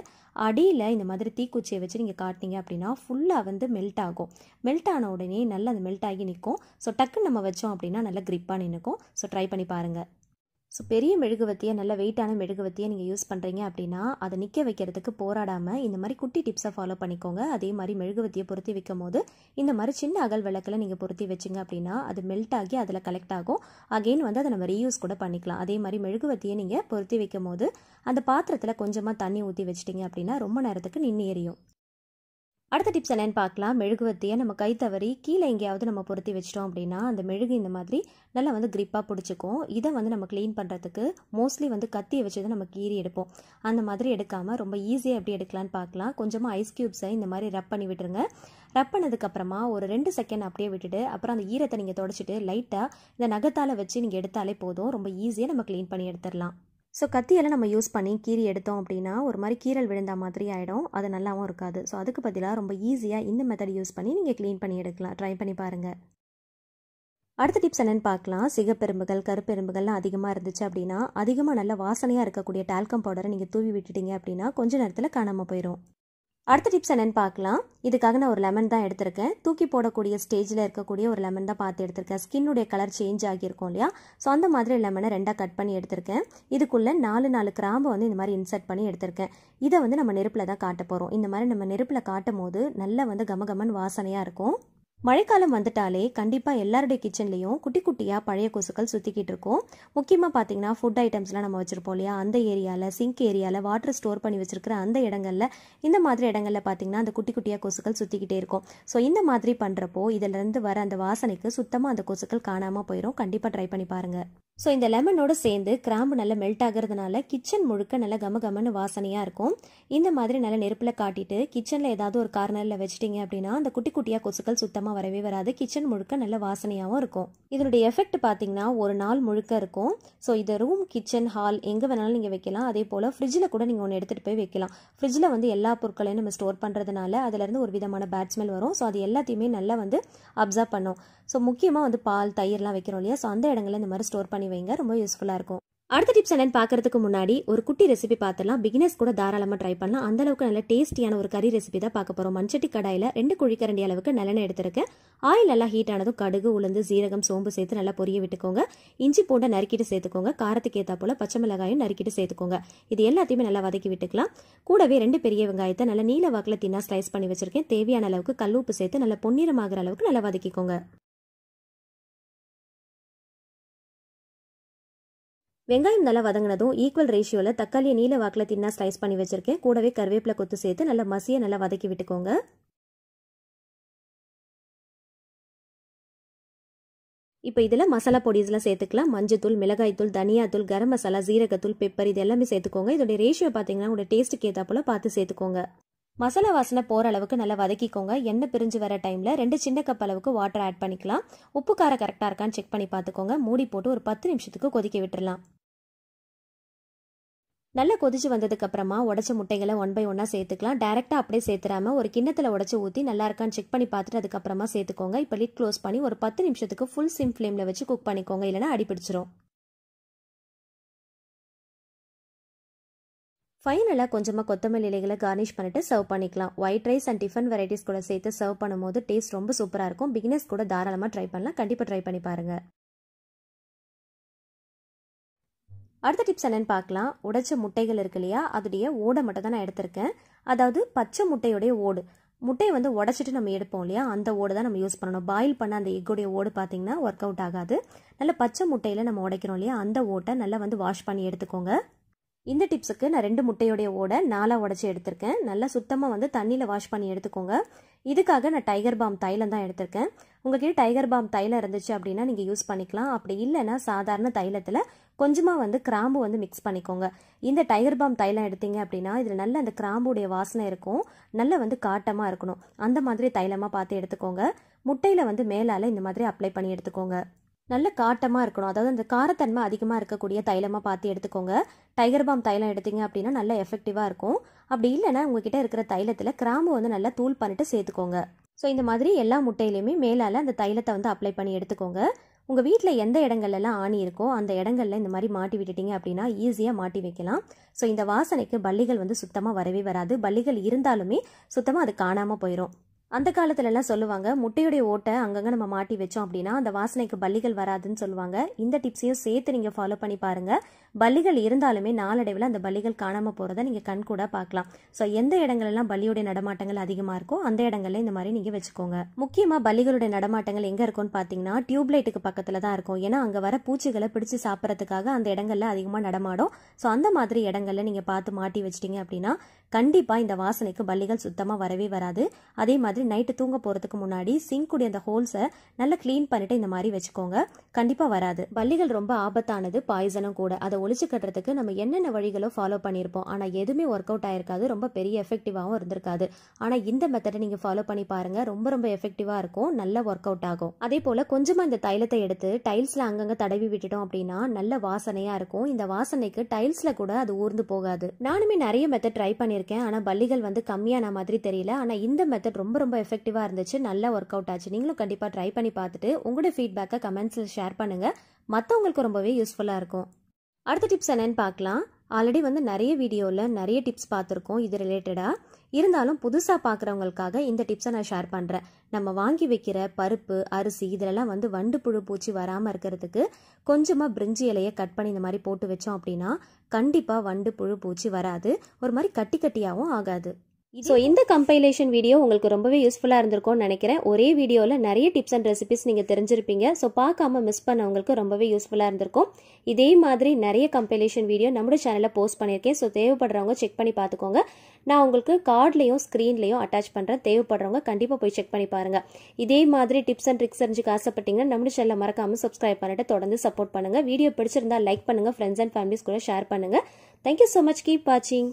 அடியில் இந்த மாதிரி தீக்குச்சியை வச்சு நீங்கள் காட்டினீங்க அப்படின்னா ஃபுல்லாக வந்து மெல்ட் ஆகும். மெல்ட் ஆன உடனே நல்லா அந்த மெல்ட் ஆகி நிற்கும். ஸோ டக்குன்னு நம்ம வச்சோம் அப்படின்னா நல்லா கிரிப்பாக நின்றுக்கும். ஸோ ட்ரை பண்ணி பாருங்கள். ஸோ பெரிய மெழுகுவத்தியை நல்ல வெயிட்டான மெழுகுவத்தியை நீங்கள் யூஸ் பண்ணுறீங்க அப்படின்னா அதை நிற்க வைக்கிறதுக்கு போராடாமல் இந்த மாதிரி குட்டி டிப்ஸை ஃபாலோ பண்ணிக்கோங்க. அதே மாதிரி மெழுகுவத்தியை பொருத்தி வைக்கும் போது இந்த மாதிரி சின்ன அகல் விளக்கில் நீங்கள் பொருத்தி வச்சிங்க அப்படின்னா அது மெல்ட் ஆகி அதில் கலெக்ட் ஆகும். அகெயின் வந்து அதை நம்ம ரீயூஸ் கூட பண்ணிக்கலாம். அதே மாதிரி மெழுகுவத்தியை நீங்கள் பொருத்தி வைக்கும் போது அந்த பாத்திரத்தில் கொஞ்சமாக தண்ணி ஊற்றி வச்சிட்டிங்க அப்படின்னா ரொம்ப நேரத்துக்கு நின்று எரியும். அடுத்த டிப்ஸ் என்னென்னு பார்க்கலாம். மெழுகுவத்தியை நம்ம கை தவறி கீழே எங்கேயாவது நம்ம பொருத்தி வச்சிட்டோம் அப்படின்னா அந்த மெழுகு இந்த மாதிரி நல்லா வந்து கிரிப்பாக பிடிச்சிக்கும். இதை வந்து நம்ம க்ளீன் பண்ணுறதுக்கு மோஸ்ட்லி வந்து கத்தியை வச்சு தான் நம்ம கீறி எடுப்போம். அந்த மாதிரி எடுக்காமல் ரொம்ப ஈஸியாக எப்படி எடுக்கலான்னு பார்க்கலாம். கொஞ்சமாக ஐஸ் க்யூப்ஸை இந்த மாதிரி ரப் பண்ணி விட்டுருங்க. ரப் பண்ணதுக்கப்புறமா ஒரு 2 செகண்ட் அப்படியே விட்டுட்டு அப்புறம் அந்த ஈரத்தை நீங்கள் தொடச்சிட்டு லைட்டாக இந்த நகத்தால் வச்சு நீங்கள் எடுத்தாலே போதும். ரொம்ப ஈஸியாக நம்ம க்ளீன் பண்ணி எடுத்துடலாம். ஸோ கத்தியெல்லாம் நம்ம யூஸ் பண்ணி கீறி எடுத்தோம் அப்படின்னா ஒரு மாதிரி கீறல் விழுந்த மாதிரி ஆகிடும். அது நல்லாவும் இருக்காது. ஸோ அதுக்கு பதிலாக ரொம்ப ஈஸியாக இந்த மெத்தட் யூஸ் பண்ணி நீங்கள் க்ளீன் பண்ணி எடுக்கலாம். ட்ரை பண்ணி பாருங்கள். அடுத்த டிப்ஸ் என்னென்னு பார்க்கலாம். சிகப்பெரும்புகள் கருப்பெரும்புகள்லாம் அதிகமாக இருந்துச்சு அப்படின்னா அதிகமாக நல்ல வாசனையாக இருக்கக்கூடிய டால்கம் பவுடரை நீங்கள் தூவி விட்டுட்டீங்க அப்படின்னா கொஞ்ச நேரத்தில் காணாமல் போயிடும். அடுத்த டிப்ஸ் என்னென்னு பார்க்கலாம். இதுக்காக நான் ஒரு லெமன் தான் எடுத்திருக்கேன். தூக்கி போடக்கூடிய ஸ்டேஜில் இருக்கக்கூடிய ஒரு லெமன் தான் பார்த்து எடுத்திருக்கேன். ஸ்கின்னுடைய கலர் சேஞ்ச் ஆகியிருக்கும் இல்லையா, ஸோ அந்த மாதிரி லெமனை 2ஆக கட் பண்ணி எடுத்திருக்கேன். இதுக்குள்ளே 4 கிராம்பு வந்து இந்த மாதிரி இன்சர்ட் பண்ணி எடுத்திருக்கேன். இதை வந்து நம்ம நெருப்பில் தான் காட்ட போகிறோம். இந்த மாதிரி நம்ம நெருப்பில் காட்டும் போது நல்லா வந்து கமகமன் வாசனையாக இருக்கும். மழைக்காலம் வந்துட்டாலே கண்டிப்பாக எல்லாருடைய கிச்சன்லேயும் குட்டி குட்டியாக பழைய கொசுக்கள் சுற்றிக்கிட்டு இருக்கும். முக்கியமாக பார்த்தீங்கன்னா ஃபுட் ஐட்டம்ஸ்லாம் நம்ம வச்சுருப்போம் இல்லையா, அந்த ஏரியாவில், சிங்க் ஏரியாவில், வாட்டர் ஸ்டோர் பண்ணி வச்சுருக்கிற அந்த இடங்களில், இந்த மாதிரி இடங்களில் பார்த்தீங்கன்னா அந்த குட்டி குட்டியாக கொசுக்கள் சுற்றிக்கிட்டே இருக்கும். ஸோ இந்த மாதிரி பண்ணுறப்போ இதிலேருந்து வர அந்த வாசனைக்கு சுத்தமாக அந்த கொசுக்கள் காணாமல் போயிடும். கண்டிப்பாக ட்ரை பண்ணி பாருங்கள். ஸோ இந்த லெமனோடு சேர்ந்து கிராம்பு நல்லா மெல்ட் ஆகிறதுனால கிச்சன் முழுக்க நல்லா கமகமன்னு வாசனையாக இருக்கும். இந்த மாதிரி நல்லா நெருப்பில் காட்டிட்டு கிச்சனில் ஏதாவது ஒரு கார்னரில் வச்சிட்டிங்க அப்படின்னா அந்த குட்டி குட்டியாக கொசுக்கள் சுத்தமாக வரவே வராது. கிச்சன் முழுக்க நல்ல வாசனையாகவும் இருக்கும். இதனுடைய எஃபெக்ட் பார்த்தீங்கன்னா ஒரு நாள் முழுக்க இருக்கும். ஸோ இதை ரூம், கிச்சன், ஹால் எங்கே வேணாலும் நீங்கள் வைக்கலாம். அதே போல் ஃப்ரிட்ஜில் கூட நீங்கள் ஒன்று எடுத்துகிட்டு போய் வைக்கலாம். ஃப்ரிட்ஜில் வந்து எல்லா பொருட்களையும் நம்ம ஸ்டோர் பண்ணுறதுனால அதுலேருந்து ஒரு விதமான பேட் ஸ்மெல் வரும். ஸோ அது எல்லாத்தையுமே நல்லா வந்து அப்சர்வ் பண்ணும். ஸோ முக்கியமாக வந்து பால், தயிர்லாம் வைக்கிறோம் இல்லையா, ஸோ அந்த இடங்களில் இந்த மாதிரி ஸ்டோர் பண்ணி வைங்க. ரொம்ப யூஸ்ஃபுல்லாக இருக்கும். அடுத்த டிப்ஸ் என்னன்னு பார்க்கறதுக்கு முன்னாடி ஒரு குட்டி ரெசிபி பார்த்துலாம். பிகினர்ஸ் கூட தாராளமாக ட்ரை பண்ணலாம். அந்த அளவுக்கு நல்ல டேஸ்டியான ஒரு கறி ரெசிபி தான் பார்க்க போகிறோம். மண்சட்டி கடாயில் 2 குழிக்கரண்டி அளவுக்கு நல்லெண்ணெய் எடுத்துருக்கேன். ஆயில் நல்லா ஹீட் ஆனதும் கடுகு, உளுந்து, சீரகம், சோம்பு சேர்த்து நல்லா பொரிய விட்டுக்கோங்க. இஞ்சி பூண்டை நறுக்கிட்டு சேர்த்துக்கோங்க. காரத்துக்கு ஏற்றா போல் பச்சை மிளகாயும் நறுக்கிட்டு சேர்த்துக்கோங்க. இது எல்லாத்தையுமே நல்லா வதக்கி விட்டுக்கலாம். கூடவே 2 பெரிய வெங்காயத்தை நல்லா நீல வாக்கில் தின்னா ஸ்லைஸ் பண்ணி வச்சிருக்கேன். தேவையான அளவுக்கு கல் உப்பு சேர்த்து நல்லா பொன்னிறமாகிற அளவுக்கு நல்லா வதக்கிக்கோங்க. வெங்காயம் நல்லா வதங்கினதும் ஈக்குவல் ரேஷியோவில் தக்காளியை நீல வாக்கில் தின்னா ஸ்லைஸ் பண்ணி வச்சிருக்கேன். கூடவே கருவேப்பிலை கொத்து சேர்த்து நல்லா மசியை நல்லா வதக்கி விட்டுக்கோங்க. இப்போ இதில் மசாலா பொடிஸ்லாம் சேர்த்துக்கலாம். மஞ்சத்தூள், மிளகாய்த்தூள், தனியாத்தூள், கரம் மசாலா, ஜீரகத்தூள், பெப்பர் இது எல்லாமே சேர்த்துக்கோங்க. இதோடைய ரேஷியோ பார்த்தீங்கன்னா உங்களோட டேஸ்ட்டுக்கு ஏற்றா போல் பார்த்து சேர்த்துக்கோங்க. மசாலா வாசனை போகிற அளவுக்கு நல்லா வதக்கிக்கோங்க. எண்ணெய் பிரிஞ்சு வர டைமில் 2 சின்ன கப் அளவுக்கு வாட்டர் ஆட் பண்ணிக்கலாம். உப்பு காரம் கரெக்டாக இருக்கான்னு செக் பண்ணி பார்த்துக்கோங்க. மூடி போட்டு ஒரு 10 நிமிஷத்துக்கு கொதிக்க விட்டுடலாம். நல்லா கொதிச்சு வந்ததுக்கு அப்புறமா உடைச்ச முட்டைகளை 1 by 1 சேர்த்துக்கலாம். டைரெக்டாக அப்படியே சேர்த்துறாம ஒரு கிண்ணத்தில் உடச்சி ஊற்றி நல்லா இருக்கான்னு செக் பண்ணி பார்த்துட்டு அதுக்கப்புறமா சேர்த்துக்கோங்க. இப்போ லிட் க்ளோஸ் பண்ணி ஒரு 10 நிமிஷத்துக்கு ஃபுல் சிம் ஃப்ளேமில் வச்சு குக் பண்ணிக்கோங்க, இல்லைனா அடிப்பிடிச்சிரும். ஃபைனலாக கொஞ்சமாக கொத்தமல்லி இலைகளை கார்னிஷ் பண்ணிட்டு சர்வ் பண்ணிக்கலாம். White rice and tiffin varieties கூட சேர்த்து சர்வ் பண்ணும்போது டேஸ்ட் ரொம்ப சூப்பராக இருக்கும். பிகினர்ஸ் கூட தாராளமாக ட்ரை பண்ணலாம். கண்டிப்பாக ட்ரை பண்ணி பாருங்கள். அடுத்த டிப்ஸ் என்னன்னு பார்க்கலாம். உடைச்ச முட்டைகள் இருக்கு இல்லையா, அதோடைய ஓடை மட்டும் தான் நான் எடுத்திருக்கேன். அதாவது பச்சை முட்டையோடைய ஓடு. முட்டையை வந்து உடைச்சிட்டு நம்ம எடுப்போம் இல்லையா, அந்த ஓடு தான் நம்ம யூஸ் பண்ணணும். பாயில் பண்ண அந்த எக்குடைய ஓடு பார்த்தீங்கன்னா ஒர்க் அவுட் ஆகாது. நல்ல பச்சை முட்டையில் நம்ம உடைக்கிறோம் இல்லையா, அந்த ஓட்டை நல்லா வந்து வாஷ் பண்ணி எடுத்துக்கோங்க. இந்த டிப்ஸுக்கு நான் 2 முட்டையோடைய ஓடை 4 உடைச்சி எடுத்திருக்கேன். நல்லா சுத்தமாக வந்து தண்ணியில் வாஷ் பண்ணி எடுத்துக்கோங்க. இதுக்காக நான் டைகர் பாம் தைலம் தான் எடுத்திருக்கேன். உங்கள்கிட்ட டைகர் பாம் தைலம் இருந்துச்சு அப்படின்னா நீங்கள் யூஸ் பண்ணிக்கலாம். அப்படி இல்லைன்னா சாதாரண தைலத்தில் கொஞ்சமாக வந்து கிராம்பு வந்து மிக்ஸ் பண்ணிக்கோங்க. இந்த டைகர் பாம் தைலம் எடுத்தீங்க அப்படின்னா இதில் நல்ல அந்த கிராம்புடைய வாசனை இருக்கும். நல்ல வந்து காட்டமாக இருக்கணும். அந்த மாதிரி தைலமாக பார்த்து எடுத்துக்கோங்க. முட்டையில் வந்து மேலால் இந்த மாதிரி அப்ளை பண்ணி எடுத்துக்கோங்க. நல்ல காட்டமாக இருக்கணும். அதாவது அந்த காரத்தன்மை அதிகமாக இருக்கக்கூடிய தைலமாக பார்த்து எடுத்துக்கோங்க. டைகர் பாம் தைலம் எடுத்தீங்க அப்படின்னா நல்ல எஃபெக்டிவாக இருக்கும். அப்படி இல்லைன்னா உங்ககிட்ட இருக்கிற தைலத்தில் கிராம்பு வந்து நல்லா தூள் பண்ணிட்டு சேர்த்துக்கோங்க. ஸோ இந்த மாதிரி எல்லா முட்டையிலையுமே மேலால் அந்த தைலத்தை வந்து அப்ளை பண்ணி எடுத்துக்கோங்க. உங்கள் வீட்டில் எந்த இடங்கள்லாம் ஆணி இருக்கோ அந்த இடங்களில் இந்த மாதிரி மாட்டி விட்டுட்டீங்க அப்படின்னா ஈஸியாக மாட்டி வைக்கலாம். ஸோ இந்த வாசனைக்கு பல்லிகள் வந்து சுத்தமாக வரவே வராது. பல்லிகள் இருந்தாலுமே சுத்தமாக அது காணாமல் போயிடும். அந்த காலத்துலலாம் சொல்லுவாங்க, முட்டையுடைய ஓட்டை அங்கங்கே நம்ம மாட்டி வச்சோம் அப்படின்னா அந்த வாசனைக்கு பல்லிகள் வராதுன்னு சொல்லுவாங்க. இந்த டிப்ஸையும் சேர்த்து நீங்கள் ஃபாலோ பண்ணி பாருங்கள். பல்லிகள் இருந்தாலுமே நாளடைவில் அந்த பல்லிகள் காணாமல் போகிறத நீங்கள் கண் கூட பார்க்கலாம். ஸோ எந்த இடங்கள்லாம் பல்லியுடைய நடமாட்டங்கள் அதிகமாக இருக்கோ அந்த இடங்கள்ல இந்த மாதிரி நீங்கள் வச்சுக்கோங்க. முக்கியமாக பல்லிகளுடைய நடமாட்டங்கள் எங்கே இருக்கும்னு பார்த்தீங்கன்னா டியூப்லைட்டுக்கு பக்கத்தில் தான் இருக்கும். ஏன்னா அங்கே வர பூச்சிகளை பிடிச்சி சாப்பிட்றதுக்காக அந்த இடங்கள்ல அதிகமாக நடமாடும். ஸோ அந்த மாதிரி இடங்கள்ல நீங்கள் பார்த்து மாட்டி வச்சிட்டிங்க அப்படின்னா கண்டிப்பாக இந்த வாசனைக்கு பல்லிகள் சுத்தமாக வரவே வராது. அதே மாதிரி நைட்டு தூங்க போகிறதுக்கு முன்னாடி சிங்க்குடைய அந்த ஹோல்ஸை நல்லா க்ளீன் பண்ணிட்டு இந்த மாதிரி வச்சுக்கோங்க. கண்டிப்பாக வராது. பல்லிகள் ரொம்ப ஆபத்தானது, பாய்சனும் கூட. அதை ஒழிச்சு கட்டுறதுக்கு நம்ம என்னென்ன வழிகளோ ஃபாலோ பண்ணியிருப்போம். ஆனால் எதுவுமே ஒர்க் அவுட் ஆயிருக்காது. ரொம்ப பெரிய எஃபெக்டிவாகவும் இருந்திருக்காது. ஆனால் இந்த மெத்தடை நீங்கள் ஃபாலோ பண்ணி பாருங்க. ரொம்ப ரொம்ப எஃபெக்டிவாக இருக்கும். நல்ல ஒர்க் அவுட் ஆகும். அதே போல் கொஞ்சமாக இந்த தைலத்தை எடுத்து டைல்ஸில் அங்கங்கே தடவி விட்டுட்டோம் அப்படின்னா நல்ல வாசனையாக இருக்கும். இந்த வாசனைக்கு டைல்ஸில் கூட அது ஊர்ந்து போகாது. நானுமே நிறைய மெத்தட் ட்ரை பண்ணியிருக்கேன். ஆனால் பல்லிகள் வந்து கம்மியான மாதிரி தெரியல. ஆனால் இந்த மெத்தட் ரொம்ப ரொம்ப எஃபெக்டிவாக இருந்துச்சு. நல்லா ஒர்க் அவுட் ஆச்சு. நீங்களும் கண்டிப்பாக ட்ரை பண்ணி பார்த்துட்டு உங்களோட ஃபீட்பேக்கை கமெண்ட்ஸில் ஷேர் பண்ணுங்கள். மற்றவங்களுக்கு ரொம்பவே யூஸ்ஃபுல்லாக இருக்கும். அடுத்த டிப்ஸ் என்னன்னு பார்க்கலாம். ஆல்ரெடி வந்து நிறைய வீடியோவில் நிறைய டிப்ஸ் பார்த்துருக்கோம் இது ரிலேட்டடாக. இருந்தாலும் புதுசாக பார்க்குறவங்களுக்காக இந்த டிப்ஸை நான் ஷேர் பண்ணுறேன். நம்ம வாங்கி வைக்கிற பருப்பு, அரிசி இதிலெல்லாம் வந்து வண்டு புழு பூச்சி வராமல் இருக்கிறதுக்கு கொஞ்சமாக பிரிஞ்சி இலையை கட் பண்ணி இந்த மாதிரி போட்டு வச்சோம் அப்படின்னா கண்டிப்பாக வண்டு புழு பூச்சி வராது. ஒரு மாதிரி கட்டி கட்டியாகவும் ஆகாது. ஸோ இந்த கம்பைலேஷன் வீடியோ உங்களுக்கு ரொம்பவே யூஸ்ஃபுல்லாக இருந்திருக்கும்னு நினைக்கிறேன். ஒரே வீடியோவில் நிறைய டிப்ஸ் அண்ட் ரெசிபிஸ் நீங்கள் தெரிஞ்சிருப்பீங்க. ஸோ பார்க்காம மிஸ் பண்ணவங்களுக்கு ரொம்பவே யூஸ்ஃபுல்லாக இருந்திருக்கும். இதே மாதிரி நிறைய கம்பைலேஷன் வீடியோ நம்மளோட சேனலில் போஸ்ட் பண்ணியிருக்கேன். ஸோ தேவைப்படுறவங்க செக் பண்ணி பார்த்துக்கோங்க. நான் உங்களுக்கு கார்ட்லேயும் ஸ்க்ரீன்லேயும் அட்டாச் பண்ணுறேன். தேவைப்படுறவங்க கண்டிப்பாக போய் செக் பண்ணி பாருங்கள். இதே மாதிரி டிப்ஸ் அண்ட் ட்ரிக்ஸ் தெரிஞ்சுக்க ஆசைப்பட்டீங்கன்னா நம்மளோட சேனலை மறக்காமல் சப்ஸ்கிரைப் பண்ணிட்டு தொடர்ந்து சப்போர்ட் பண்ணுங்கள். வீடியோ பிடிச்சிருந்தா லைக் பண்ணுங்கள், ஃப்ரெண்ட்ஸ் அண்ட் ஃபேமிலிஸ் கூட ஷேர் பண்ணுங்கள். Thank you so much. கீப் வாட்சிங்.